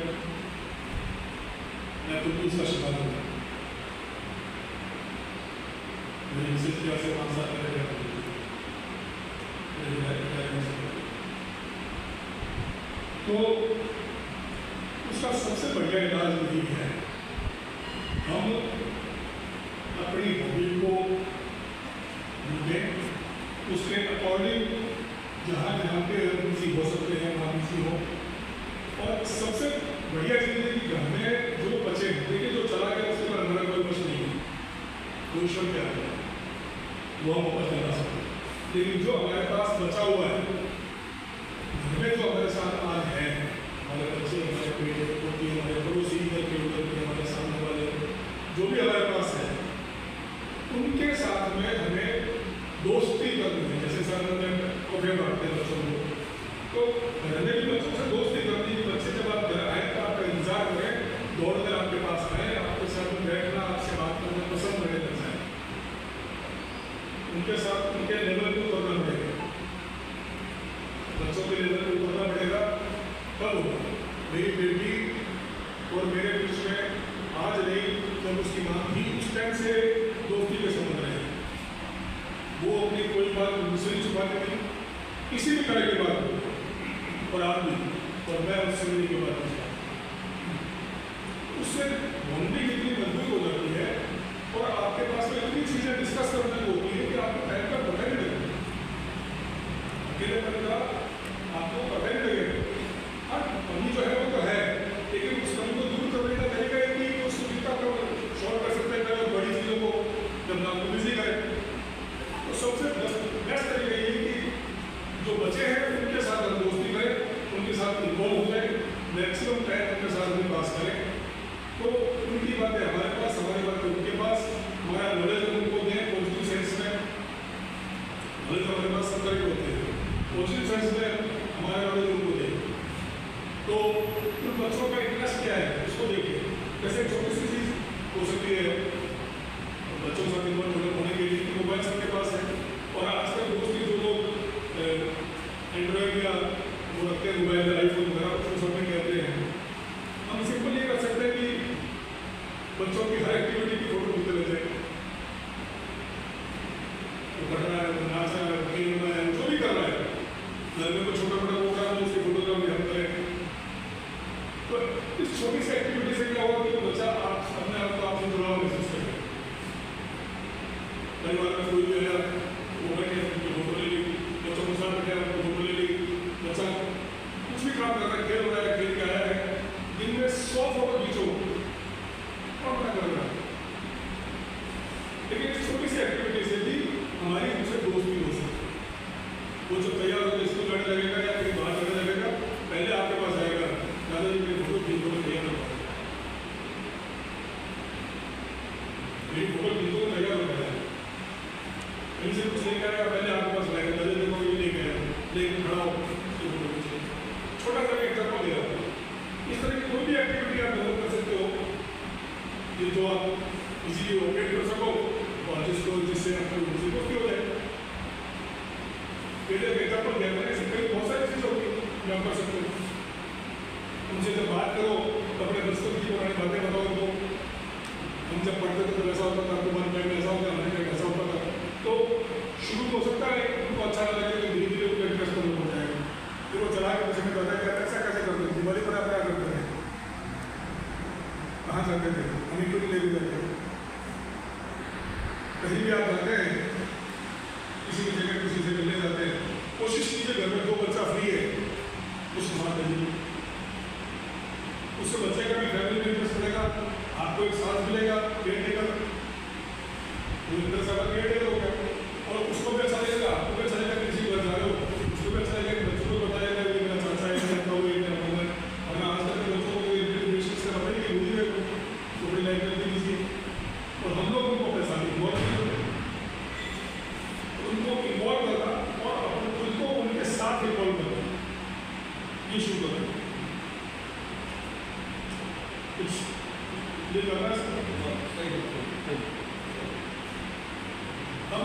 मैं तुमको इसका शिकार हूँ, मेरी मिसेज क्या से 5 साल पहले क्या तो उसका सबसे बढ़िया इलाज यही है, हम अपनी हॉबी को ढूंढें, उसके अकॉर्डिंग जहाँ पे बिजी हो सकते हैं वहाँ बिजी हो। और सबसे बढ़िया चीज़ है कि घर में जो बचे देखिए, जो चला गया उसके बाद हमारा कोई कुछ नहीं है, वो ईश्वर क्या है वो हम वापस नहीं ला सकते। लेकिन जो हमारे पास बचा हुआ है, घर में जो हमारे साथ आज है, हमारे बच्चे, हमारे बेटे पोती, हमारे पड़ोसी, इधर के उधर के, हमारे सामने वाले जो भी हमारे पास है, उनके साथ में हमें दोस्ती करनी है। जैसे सर ने कॉफी बांटते हैं बच्चों को, तो घर में भी बच्चों से दोस्ती करनी है। बच्चे जब आप घर आए तो आपका इंतजार करें, दौड़कर आपके पास आए, आपके साथ में बैठना, आपसे बात करना पसंद करने लग जाए, उनके साथ उनके लेवल को उतरना पड़ेगा, बच्चों के लेवल को उतरना पड़ेगा। कब होगा? मेरी बेटी और मेरे बीच में आज नहीं, जब उसकी माँ थी उस टाइम से दोस्ती के संबंध रहे। वो अपनी कोई बात मुझसे नहीं छुपाती थी, किसी भी तरह की बात, और आप भी, और मैं उससे मेरी की बात नहीं, उससे बॉन्डिंग इतनी मजबूत हो जाती है और आपके पास में इतनी चीज़ें डिस्कस करने को होती है कि आपको टाइम का पता नहीं लगता, अकेले का आपको पता नहीं लगेगा। हाँ, कमी जो है वो तो है, लेकिन उस कमी को दूर करने का तरीका है कि उसको जितना शॉर्ट कर सकते हैं और बड़ी चीज़ों को जब नाम को बिजी करें, तो सबसे बेस्ट तरीका ये कि जो बचे हैं उनके साथ हम दोस्ती करें, उनके साथ इन्वॉल्व हो जाए, मैक्सिमम टाइम उनके साथ भी पास करें। तो उनकी बातें हमारे पास, हमारी बातें उनके पास, हमारा नॉलेज उनको दें पॉजिटिव सेंस में। नॉलेज हमारे पास सब तरह के होते हैं, पॉजिटिव सेंस में हमारा नॉलेज उनको दें। तो उन बच्चों का इंटरेस्ट क्या है उसको देखिए। कैसे छोटी सी चीज़ हो सकती है बच्चों के साथ इन्वॉल्व होने के लिए, मोबाइल सबके पास है, और आजकल दोस्ती जो लोग एंड्रॉयड या वो रखते हैं मोबाइल या आईफोन वगैरह कुछ सब में कहते हैं, हम सिंपल ये कर सकते हैं कि बच्चों की हर एक्टिविटी की फोटो खींचते रहते हैं, वो कर रहा है, नाच रहा है, खेल रहा है, जो भी कर रहा है, घर में कोई छोटा मोटा वो कर रहा है उसकी फोटोग्राफी हम करें। तो इस छोटी सी एक्टिविटी से क्या होगा कि बच्चा आप अपने आप को आपसे जुड़ाव महसूस करेगा। परिवार में कोई भी है वो बैठे फोटो ले ली, बच्चों के साथ बैठे आपको फोटो ले ली, बच्चा कुछ भी काम कर रहा है, खेल रहा है, खेल के आया है, दिन में 100 फोटो खींचो, कौन क्या कर रहा है। लेकिन इस छोटी सी एक्टिविटी से भी हमारी उनसे दोस्ती हो सकती है। वो जब तैयार होकर स्कूल जाने लगेगा या कहीं बाहर जाने लगेगा, पहले आपके पास आएगा, दादाजी मेरी फोटो खींच दो, तैयार हो, मेरी फोटो खींच दो, तैयार हो गया। इनसे कुछ नहीं करेगा, पहले आपके पास आएगा, दादाजी देखो ये नहीं गया, लेकिन खड़ा हो, फोटो खींचे। छोटा सा एग्जाम्पल दे रहा हूँ। इस तरह की कोई भी एक्टिविटी आप डेवलप कर सकते हो कि जो आप इजीली ऑपरेट कर सको और जिससे आपको दोस्ती हो जाए। पहले एग्जाम्पल दिया मैंने, इससे बहुत सारी चीज़ें होती हैं जो आप कर सकते हो। उनसे जब बात करो तो अपने दोस्तों की पुरानी बातें बताओ उनको, हम जब पढ़ते थे तो ऐसा होता था, तुम्हारे टाइम में ऐसा होता, हमारे टाइम ऐसा होता था। तो शुरू तो हो सकता है उनको अच्छा लगा कि धीरे धीरे उनको इंटरेस्ट कम हो जाएगा, फिर वो चला के मुझे बताया कि ऐसा कैसे करते हैं, दिवाली पर आप क्या करते हैं, कहाँ जाते थे, हमें क्यों ले भी जाते हैं, कहीं भी आप जाते हैं किसी भी जगह किसी से मिलने जाते हैं, कोशिश कीजिए घर में जो बच्चा फ्री है संभाल देंगे, उससे बच्चे का भी फैमिली में इंटरेस्ट बढ़ेगा, आपको एक साथ मिलेगा केयर टेकर, केयर टेकर हो गया, और उसको भी अच्छा लगेगा, आपको भी अच्छा लगेगा, किसी को जा रहे हो उसको भी अच्छा लगेगा, बच्चों को बताएगा कि मेरा चाचा है, मेरा ताऊ है, मेरा मामा है। और आज तक के बच्चों को रिलेशन से बताइए कि मुझे अपनी लाइफ में दे दीजिए, और हम लोग उनको पैसा उनको इन्वॉल्व करना और उनको उनके साथ इन्वॉल्व करना, ये शुरू करना कुछ ये करना हम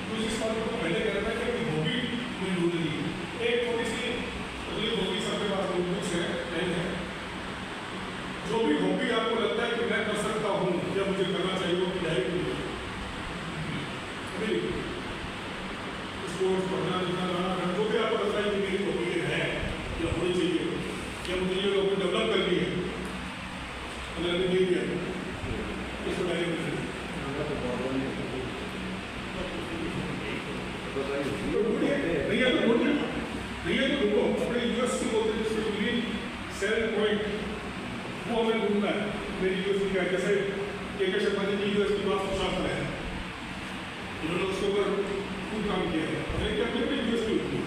कुछ इस बात को पहले कह रहा था कि हॉबी में ढूंढ ली एक थोड़ी सी अगली हॉबी सबके पास कुछ है नहीं है, जो भी हॉबी आपको लगता है कि मैं कर सकता हूँ या मुझे करना चाहिए वो पढ़ाई अभी स्पोर्ट्स पढ़ना लिखना गाना जो भी आपको लगता है कि मेरी हॉबी है या होनी चाहिए या मुझे ये हॉबी डेवलप करनी है, अगर नहीं किया इसको डायरी में भैया तो ढूंढो अपने यूएसपी बोलते हैं जिसमें सेल पॉइंट वो हमें ढूंढना है। मेरी यूएसपी का जैसे के शर्मा जी की यूएसपी वास्तुशास्त्र है, उन्होंने उसके ऊपर खूब काम किया है, अपनी अपनी यूएसपी होती है,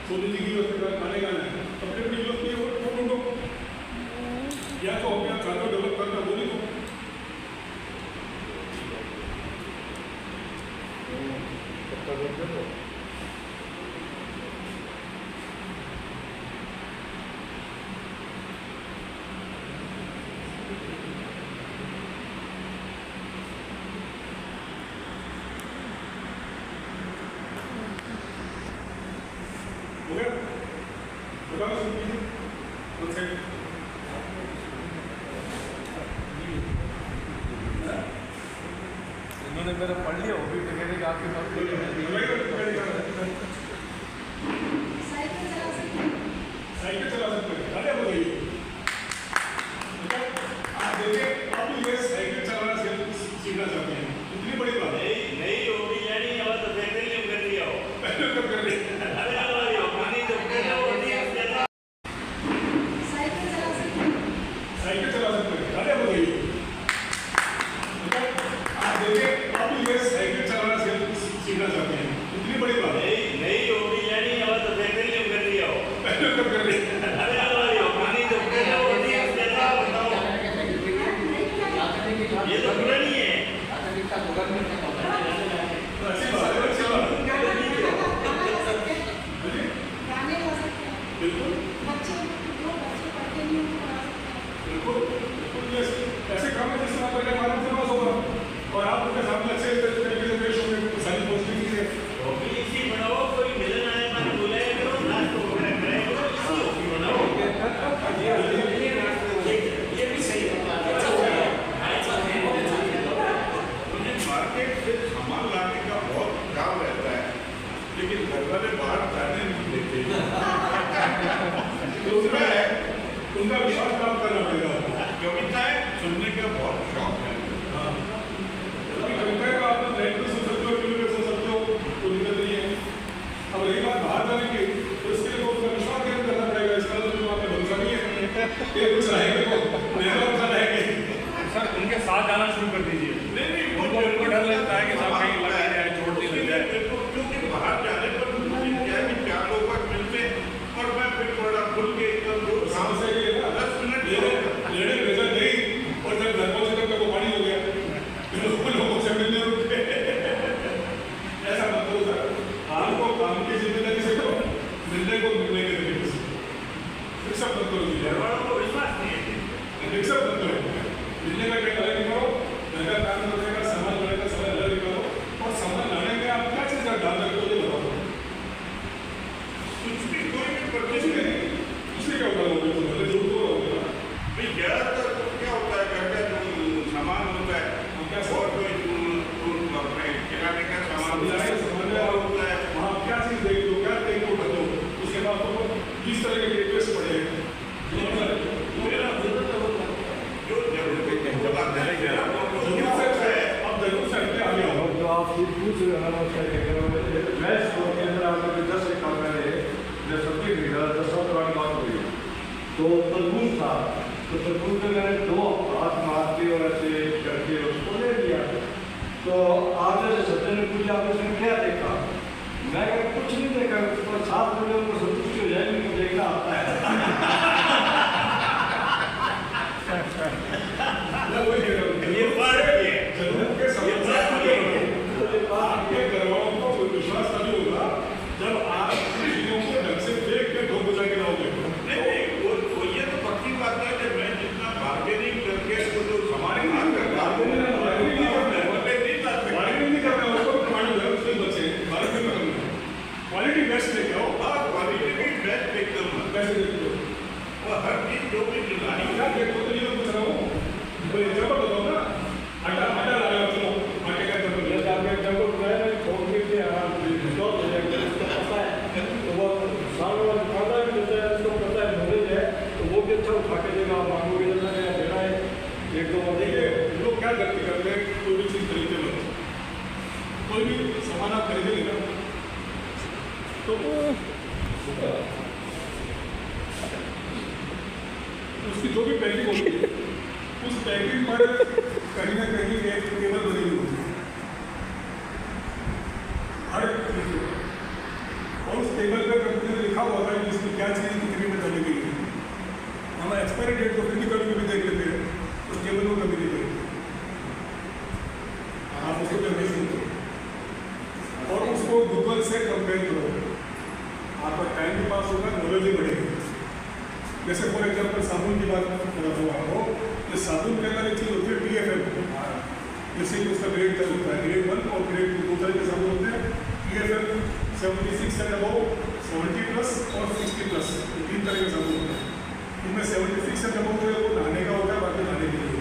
सोनी जी की यूएसपी का गाने गाना है, अपनी अपनी यूएसपी वो ढूंढो, या तो अपने आप चाहते हो डेवलप करना वो नहीं हो गया बताओ इन्होंने मेरा पढ़ लिया वो भी कहने के आपके पास साइकिल चला सकते हैं, अरे बताइए आप देखिए अब ये साइकिल चलाना सीखना चाहते हैं, इतनी बड़ी बात है नहीं होगी यानी अब तो बेहतरीन कर दिया हो पहले कब कर रहे अरे हमारी होगी तो क्या होती है साइकिल चला सकते हैं, अरे बताइए आप देखिए अब ये साइकिल चलाना सीखना चाहते हैं, इतनी बड़ी बात है नहीं होगी यानी अब तो बेहतरीन कर दिया हो पहले कब कर रहे अरे हमारी होगी तो क्या होती है बताओ ये तो पुरानी है अच्छी बात है, अच्छी बात है बिल्कुल बिल्कुल बिल्कुल ऐसे काम है जिससे आप पहले मालूम से पास होगा और आप उनके सामने अच्छे तरीके से पेश होंगे, सारी पॉजिटिव चीजें होगी इसी बनाओ कोई मिलन आए मन बुलाए करो नाच को करे करो इसी होगी बनाओ ये भी सही है। उन्हें मार्केट से सामान लाने का बहुत काम रहता है, लेकिन घर वाले बाहर जाने नहीं देते। दूसरा है उनका विश्वास प्राप्त करना पड़ेगा, कविता सुनने का बहुत शौक है। कविता का आप नेट पे सुन सकते हो, टीवी पे सुन सकते हो, कोई दिक्कत नहीं है। अब रही बात बाहर जाने की, तो इसके लिए उनका विश्वास कैसे करना पड़ेगा, इसका तो आपने भरोसा नहीं है ये कुछ रहेंगे तो मेरा भरोसा रहेंगे सर उनके साथ जाना शुरू कर दीजिए, नहीं उनको डर लगता है कि सब कहीं लग जाए चोट नहीं लग जाए, क्योंकि बाहर जाने पर मुझे क्या है कि 4 लोग मिलते और मैं फिर थोड़ा खुल के शाम से ये ना 10 मिनट लेने रिजल्ट गई और जब घर पहुंचे तब तक वो पानी हो गया, फिर लोगों से मिलने रुक गए। ऐसा मत करो सर, आपको काम की जिम्मेदारी से करो, मिलने को मिलने के तरीके से फिक्सअप मत करो, घर वालों को विश्वास नहीं है फिक्सअप मत करो, मिलने का क्या अलग करो, घर का काम करने का सामान लाने का समय अलग करो, और सामान लाने में आप क्या चीज़ का ध्यान रखते हो ये बताओ, कुछ भी कोई भी कुछ परचेज भी नहीं, इसलिए क्या होगा लोगों को पहले जरूर तो होगा भाई ज़्यादातर तो क्या होता है घर का जो सामान होता है क्या और कोई अपने किराने का सामान होता है वहाँ क्या चीज़ देख लो, क्या देख लो कर दो, उसके बाद तो किस तरह के रिक्वेस्ट पड़ेगा मेरा जो जब आता है जरूर से अब जरूर से हटके आ गया हो। जो आप पूछ रहे हैं उसका मैच के अंदर आपने 10 से काम रहे हैं, जब सबकी 10 तो तरबूज था, तो तरबूज में मैंने 2 हाथ मार के और ऐसे करके उसको ले लिया। तो आज जैसे सज्जन ने पूछा आपने उसने क्या देखा, मैं कुछ नहीं देखा, तो 7 बजे उनको संतुष्टि हो जाएगी, मुझे देखना आता है। ये आपके घरवालों को कोई विश्वास नहीं होगा जब आप चीजों को ढंग से देख के धो बुझा के लाओगे। वो ये तो पक्की बात है कि मैं जितना बार्गेनिंग करके वो जो हमारे बार्गेनिंग नहीं कर रहे हो, उसको मालूम है, उसके बच्चे बार्गेनिंग में करना है। क्वालिटी बेस्ट लेके आओ। क्वालिटी भी बेस्ट एकदम कैसे देखते हो? वो हर चीज जो भी नहीं क्या देखो तो ये तो पूछ रहा हूँ, कोई एग्जाम्पल बताओ ना। आटा लगाओ, चलो आटे का एग्जाम्पल बताया ना, छोड़ के स्टॉप हो जाएगा, उसको पता है तो वो सामने वाला खाता भी देता है, उसको पता है नॉलेज है, तो वो भी अच्छा उठा के देगा। मांगोगे देना है, देना है, 1-2 बार देखिए लोग क्या गलती करते हैं, कोई भी चीज़ खरीदते वक्त, कोई भी सामान आप खरीदेंगे ना तो उसकी जो भी पैकिंग होती है, उस पैकिंग पर कहीं ना कहीं एक टेबल बनी हुई होती है हर चीज़ पे, और उस टेबल पर कंपनी ने लिखा हुआ है कि इसमें क्या चीज़ कितनी में चली गई है। हम एक्सपायरी डेट को फिर भी कभी भी देख लेते हैं, उस टेबल को कभी नहीं देखते, आप उसको जल्दी सुनते और उसको गूगल से कंपेयर करो, आपका टाइम भी पास होगा, नॉलेज भी बढ़ेगी। जैसे फॉर एग्जाम्पल साबुन की बात कर रहा हूँ आपको, तो साबुन के अंदर एक चीज़ होती है TFM, जैसे कि उसका ग्रेड क्या होता है, ग्रेड 1 और ग्रेड 2 तरह के साबुन होते हैं। TFM 76 एंड अबव, 70+ और 60+, 3 तरह के साबुन होते हैं। इनमें 76 एंड अबव जो है वो नहाने का होता है, बाकी नहाने के लिए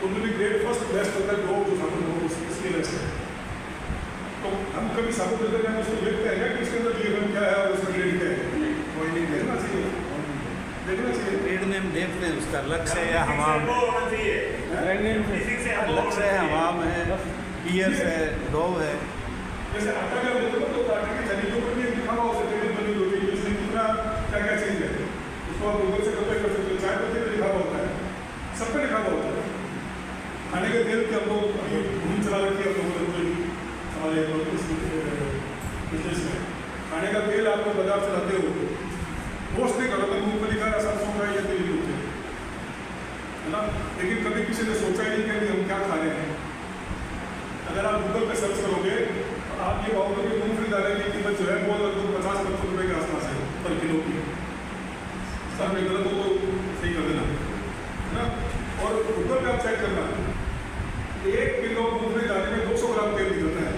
उनमें भी ग्रेड फर्स्ट बेस्ट होता है, जो साबुन हो उसके बेस्ट है। तो हम कभी साबुन खरीदते हैं, उसको देखते हैं कि इसके अंदर TFM क्या है और उसका ग्रेड क्या है, कोई नहीं देखना चाहिए, देखना चाहिए। ट्रेड नेम देखते हैं उसका, लक्ष्य है हमाम, लक्ष्य है हमाम है, पियर्स है, डोव है। जैसे आटा का देखो तो आटे के चने के ऊपर भी लिखा हुआ होता है, बनी होती है, इसमें कितना क्या क्या चीज़ है, उसको आप गूगल से कंपेयर कर सकते हो। चाय पत्ती पे लिखा हुआ होता है, सब पे लिखा हुआ होता है। खाने के तेल की हम लोग अभी घूम चला रखी है, हम लोग हमारे बिजनेस में खाने का तेल आप लोग बाजार से लाते हो, रोस्ट नहीं करो, तो मूँगफली का सरसों का या तेल होते हैं, है ना। लेकिन कभी किसी ने सोचा ही नहीं कि हम क्या खा रहे हैं। अगर आप गूगल पे सर्च करोगे तो आप ये पाओगे कि मूँगफली दाने की कीमत जो है वो लगभग 50-55 रुपये के आसपास है पर किलो की। सर मैं गलत हो तो सही कर देना, है ना। और गूगल पे आप चेक करना, 1 किलो मूँगफली दाने में 200 ग्राम तेल निकलता है।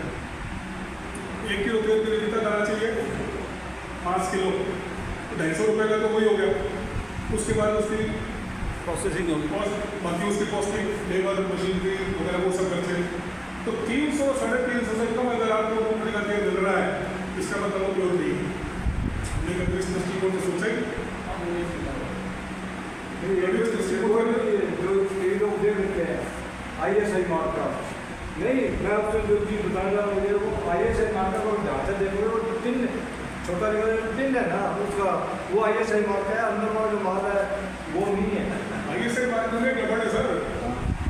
1 किलो तेल के लिए कितना दाना चाहिए, 5 किलो, तो 250 रुपये का तो वही हो गया। उसके बाद उसकी प्रोसेसिंग होगी, बाकी उसकी कॉस्टिंग, लेबर, मशीनरी वगैरह वो सब खर्चे, तो 300-350 से कम अगर आपको मूँगफली का तेल मिल रहा है, इसका मतलब वो प्योर नहीं है। लेकिन तो इस दृष्टिकोण से सोचें, जो कई लोग दे देते हैं ISI मार्क का, नहीं मैं आपसे जो चीज़ बताना रहा मुझे वो ISI मार्क का ढांचा देखोगे वो टिन छोटा टिन है ना उसका, वो ISI मार्क है, अंदर वाला जो माल है वो नहीं है। ISI मार्क में गड़बड़ है सर,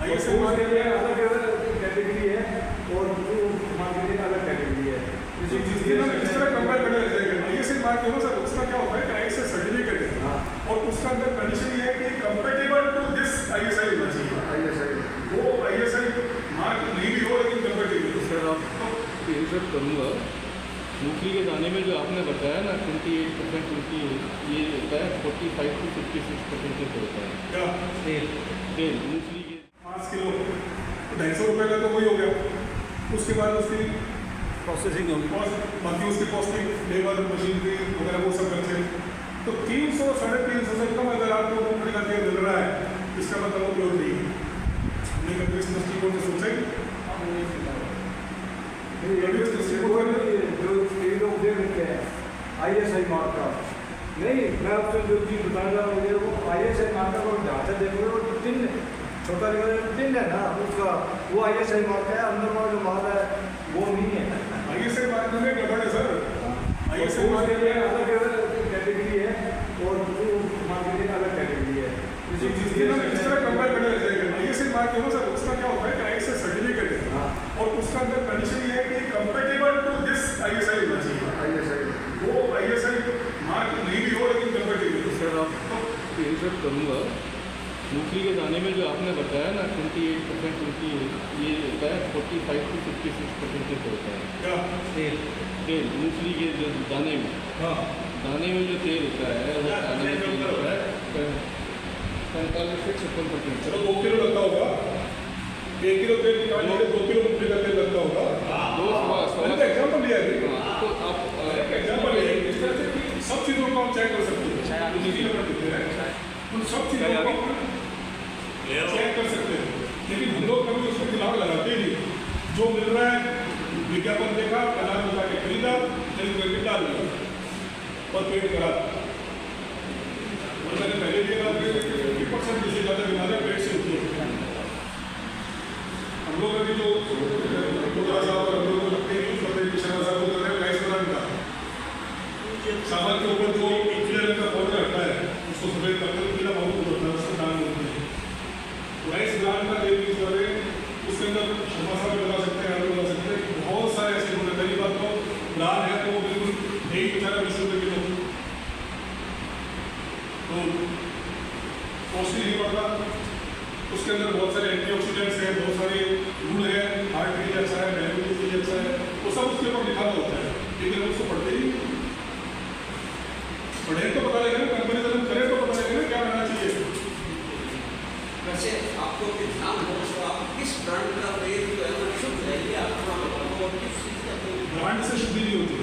ISI मार्क के लिए अलग कैटेगरी है और मार्क के लिए अलग कैटेगरी है। इस तरह कंपेयर करने लग जाएगा। ISI मार्क जो सर उसका क्या होता है कि ISI सर्टिफिकेट है और उसका अंदर कंडीशन ये है कि कंपेटेबल टू दिस ISI होना चाहिए। वो ISI मार्क नहीं भी हो लेकिन कंपेटेबल। सर आप इंसर्ट करूँगा, मूंगफली के दाने में जो आपने बताया ना 28% उनकी ये होता है, 45 to 56% होता है क्या तेल मूंगफली के। 5 किलो तो 250 रुपये का तो वही हो गया। उसके बाद उसकी प्रोसेसिंग होगी, बाकी उसकी कॉस्टिंग, लेबर, मशीनरी वगैरह वो सब खर्चे, तो 300-350 से कम अगर आपको मूँगफली का तेल मिल रहा है, इसका मतलब वो प्योर नहीं है। लेकिन तो इस दृष्टिकोण से सोचें, जो कई लोग दे देते हैं ISI मार्क का, नहीं मैं आपसे जो चीज़ बताना रहा मुझे वो ISI मार्क का ढांचा देखोगे वो टिन छोटा टिन है ना उसका, वो ISI मार्क है, अंदर वाला जो माल है वो नहीं है। ISI मार्क में गड़बड़ है सर, ISI मार्क के लिए अलग कैटेगरी है और मार्क के लिए करूँगा। मूंगफली के दाने में जो आपने बताया ना 28% उनकी ये होता है, 45 से 56% तक होता है क्या तेल मूंगफली के जो दाने में। हाँ दाने में जो तेल होता है वो दाने में तेल होता है 45 से 56%। चलो 2 किलो लगता होगा, 1 किलो तेल निकालने के 2 किलो मूंगफली का तेल लगता होगा। मैंने तो एग्जाम्पल लिया है, तो आप एग्जाम्पल लिया है। इस तरह से कि सब चीज़ों को हम चेक कर सकते हैं, उन सब चीज़ों को चेक कर सकते हैं। लेकिन हम लोग कभी उसमें दिमाग लगाते ही नहीं। जो मिल रहा है विज्ञापन देखा, बाजार में जाके खरीदा, खरीद करके डाल दिया और पेट करा। और मैंने पहले भी बात की 50% से ज़्यादा बीमारियाँ पेट से होती है। हम लोग अभी जो सामान के ऊपर जो पीले रंग का पाउडर रखता है उसको सफेद करके पीला पाउडर होता है, उसको डाल देते हैं। राइस ब्रांड का तेल यूज कर रहे हैं, उसके अंदर मसाला भी लगा सकते हैं, आलू लगा सकते हैं, बहुत सारे ऐसे गुण है। पहली बात तो ब्रांड है तो वो बिल्कुल नहीं बेचारा 20 रुपये किलो, तो कॉस्टली नहीं पड़ता। उसके अंदर बहुत सारे एंटीऑक्सीडेंट्स हैं, बहुत सारे गुण हैं, हार्ट के लिए अच्छा है, डायबिटीज के लिए अच्छा है, वो सब उसके ऊपर लिखा होता है। लेकिन हम उसको पढ़ते ही पढ़े तो पता लगेगा, कंपेरिजन करें तो पता लगेगा क्या करना चाहिए। वैसे आपको ध्यान हो तो आप किस ब्रांड का तेल जो है ना शुद्ध है, ये आप थोड़ा बताओ। और किस चीज़ का तेल? ब्रांड से शुद्धि नहीं होती,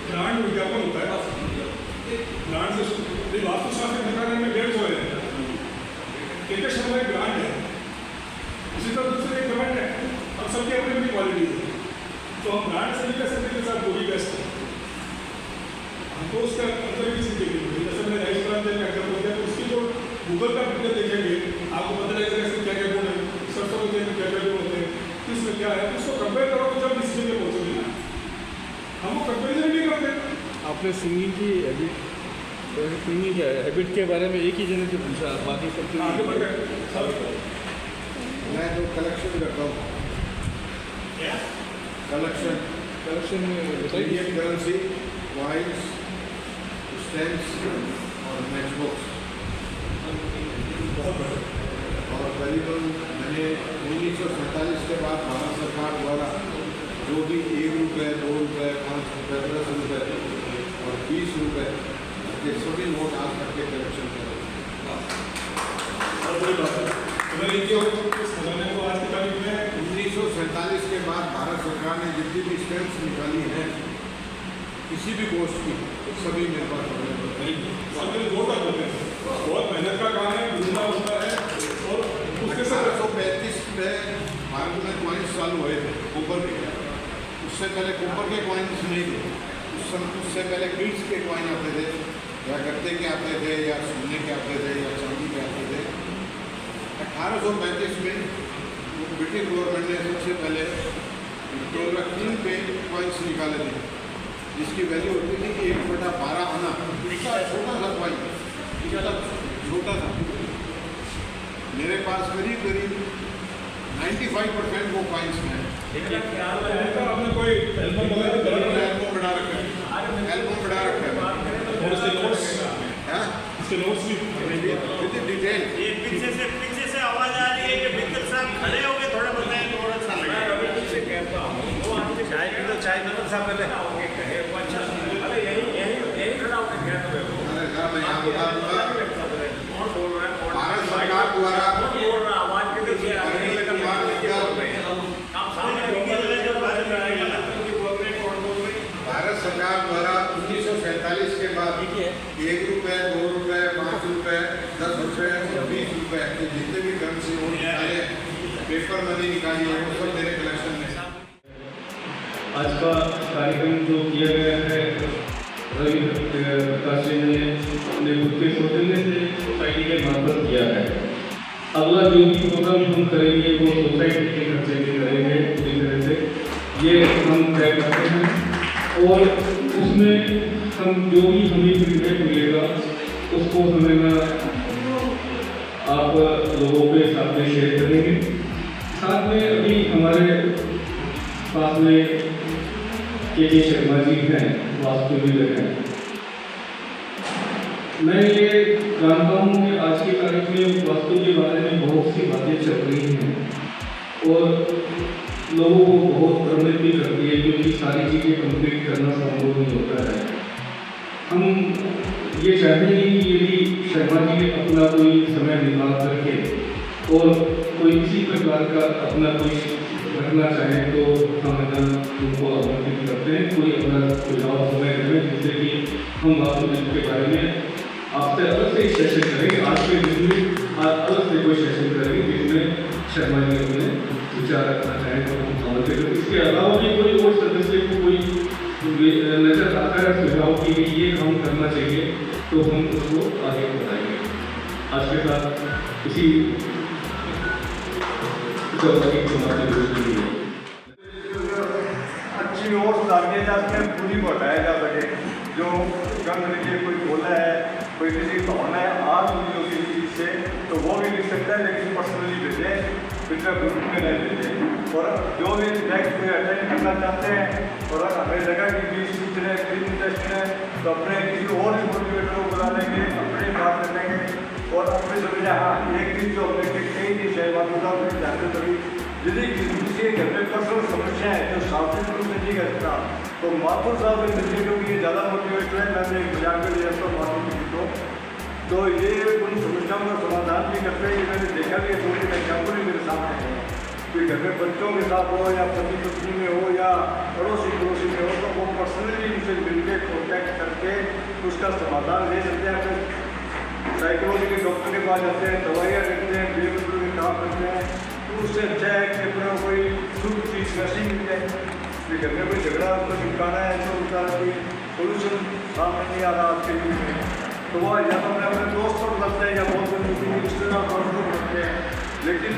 ब्रांड विज्ञापन होता है। ब्रांड से शुद्धि वास्तुशास्त्र दिखाने में 150 है। केके शर्मा एक ब्रांड है, उसी तरह दूसरे एक ब्रांड है, अब सबकी अपनी अपनी क्वालिटी है। तो हम ब्रांड से नहीं कह सकते कि साथ वो भी बेस्ट है, हमको उसका अंदर भी चीज़ देखनी पड़ेगी। जैसे मैंने राइस ब्रांड का एग्जाम्पल दिया, तो उसकी जो गूगल का पिक्चर देखेंगे आपको पता लगेगा इसमें क्या क्या गुण है, सरसों के तेल में क्या क्या गुण होते हैं, इसमें क्या है, उसको कंपेयर करो तो जब डिसीजन में पहुँचोगे ना। हम वो कंपेरिजन नहीं करते। आपने सिंगिंग की हैबिट के बारे में एक ही जने से पूछा, बाकी सब आगे बढ़ गए। मैं जो कलेक्शन करता हूँ, कलेक्शन में बताइए। इंडियन करेंसी, कॉइन्स, स्टैम्प्स और मैच बॉक्स। और करीबन मैंने 1947 के बाद भारत सरकार द्वारा जो भी 1 रुपये, 2 रुपये, 5 रुपये, 10 रुपये और 20 रुपये के सभी नोट आज तक के कलेक्शन कर रहे हैं। 1947 के बाद भारत सरकार ने जितनी भी स्टैम्प्स निकाली हैं किसी भी गोष्ठ की, सभी मेरे पास बहुत मेहनत का काम है, ढूंढना होता है। और उसके साथ 1835 में भारत में कॉइन्स चालू हुए थे कॉपर के। उससे पहले कॉपर के कॉइन्स नहीं थे, उससे पहले गिल्ड्स के कॉइन आते थे, या गत्ते के आते थे, या सोने के आते थे, या चांदी के आते थे। 1835 में ब्रिटिश गवर्नमेंट ने सबसे पहले किंग पे कॉइन्स निकाले थे, जिसकी वैल्यू होती थी कि 1/12 आना। इतना छोटा सा कॉइन, इतना छोटा था। मेरे पास करीब 95% वो कॉइन्स हैं। आपने कोई एल्बम बना रखा है? एल्बम बना रखा है। और उसके नोट्स भी विद डिटेल। ये पीछे से आवाज आ रही है कि मित्तल साहब खड़े हो गए, थोड़ा बताएं तो और अच्छा लगेगा। चाय मित्तल साहब पहले भारत सरकार द्वारा भारत सरकार द्वारा 1947 के बाद 1 रुपये, 2 रुपये, 5 रुपये, 10 रुपये और 20 रुपये के जितने भी करेंसी नोट निकाले, पेपर मनी निकाली है, वो सब मेरे कलेक्शन में। आज का कार्यक्रम जो किया गया है रवि प्रकाश जी ने अपने खुद के सौजन्य से सोसाइटी के मार्फत किया है। अगला जो भी प्रोग्राम हम करेंगे वो सोसाइटी के खर्चे में करेंगे पूरी तरह से, ये हम तय करते हैं। और उसमें हम जो भी हमें फीडबैक मिलेगा उसको हमें आप लोगों के साथ में शेयर करेंगे। साथ में अभी हमारे पास में के शर्मा जी हैं, वास्तुविद हैं, मैं ये जानता हूँ कि आज की तारीख में वास्तु के बारे में बहुत सी बातें चल रही हैं और लोगों को बहुत भ्रमित भी करती है, क्योंकि सारी चीज़ें कंप्लीट करना संभव नहीं होता है। हम ये चाहेंगे कि यदि शर्मा जी अपना कोई समय निकाल करके और कोई किसी प्रकार का अपना कोई रखना चाहें तो हम उनको आमंत्रित करते हैं, कोई अपना सुझाव समय करें, जिससे कि हम वास्तु के बारे में आपसे अलग से सेशन करेंगे। आज के दिन में अलग से कोई सेशन करेंगे जिसमें शर्मा जी अपने विचार रखना चाहें तो हम आमंत्रित करें। इसके अलावा भी कोई और सदस्य को कोई नजर आता है सुझाव कि ये काम करना चाहिए तो हम उसको आगे बताएंगे। आज के साथ इसी अच्छी और सुधारने जा सके, पूरी को हटाया जा सके। जो गंद नीचे कोई बोला है, कोई किसी को होना है आज जो किसी चीज़ से, तो वो भी लिख सकता है, लेकिन पर्सनली भेजें, पिछले ग्रुप में नहीं भेजें। और जो भी नेक्स्ट कोई अटेंड करना चाहते हैं और हमें लगा कि बीच टीचर है, ग्रीन इंटरेस्ट है, तो अपने किसी और भी मोटिवेटर को बुला लेंगे, अपनी बात रखेंगे और अपने समझा। हाँ, एक चीज़ जो हमने कई चीज़ है बात जानते कभी यदि किसी घर में पर्सनल समस्या है जो शाब्दिक रूप से नहीं करता तो माथुर साहब ने मिलने क्योंकि ये ज़्यादा मोटिवेट है। मैंने एक मजाक में लिया था माथुर जी को, तो ये उन समस्याओं का समाधान भी करते हैं। मैंने देखा भी है, 2-3 एग्जाम्पल ही मेरे सामने है। कोई घर में बच्चों के साथ हो या पति पत्नी में हो या पड़ोसी में हो, तो वो पर्सनली उनसे मिलकर कॉन्टैक्ट करके उसका समाधान ले सकते हैं। फिर साइकोलॉजी के डॉक्टर के पास जाते हैं, दवाइयाँ देते हैं, बेबी के काम करते हैं, तो उससे अच्छा है कि अपना कोई शुभ चीज़ वैसी मिल जाए। घर में कोई झगड़ा उसको निपटाना है तो उसका कोई सोल्यूशन सामने नहीं आ रहा आपके लिए में, तो वो या तो अपने दोस्तों को लगता है या बहुत बड़ी रिश्तेदार दोस्तों को लगते हैं। लेकिन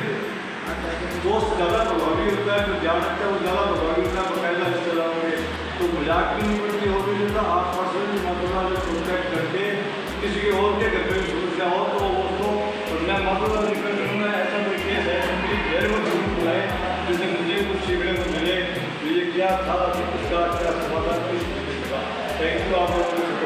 दोस्त ज़्यादा प्रभावी होता है, जो ध्यान रखता है वो ज़्यादा प्रभावी होता है पहला रिश्तेदारों में। तो मजाक भी नहीं पड़ती, हो भी नहीं, आप पर्सनली मातुला से कॉन्टैक्ट करके किसी और के घर में समस्या हो तो उसको मैं मातुला रिक्वेस्ट करूँगा, ऐसा कोई केस है मेरी घर में जरूर बुलाए जिससे मुझे कुछ सीखने को मिले, ये क्या था, उसका क्या समाधान, थैंक यू आप लोगों को।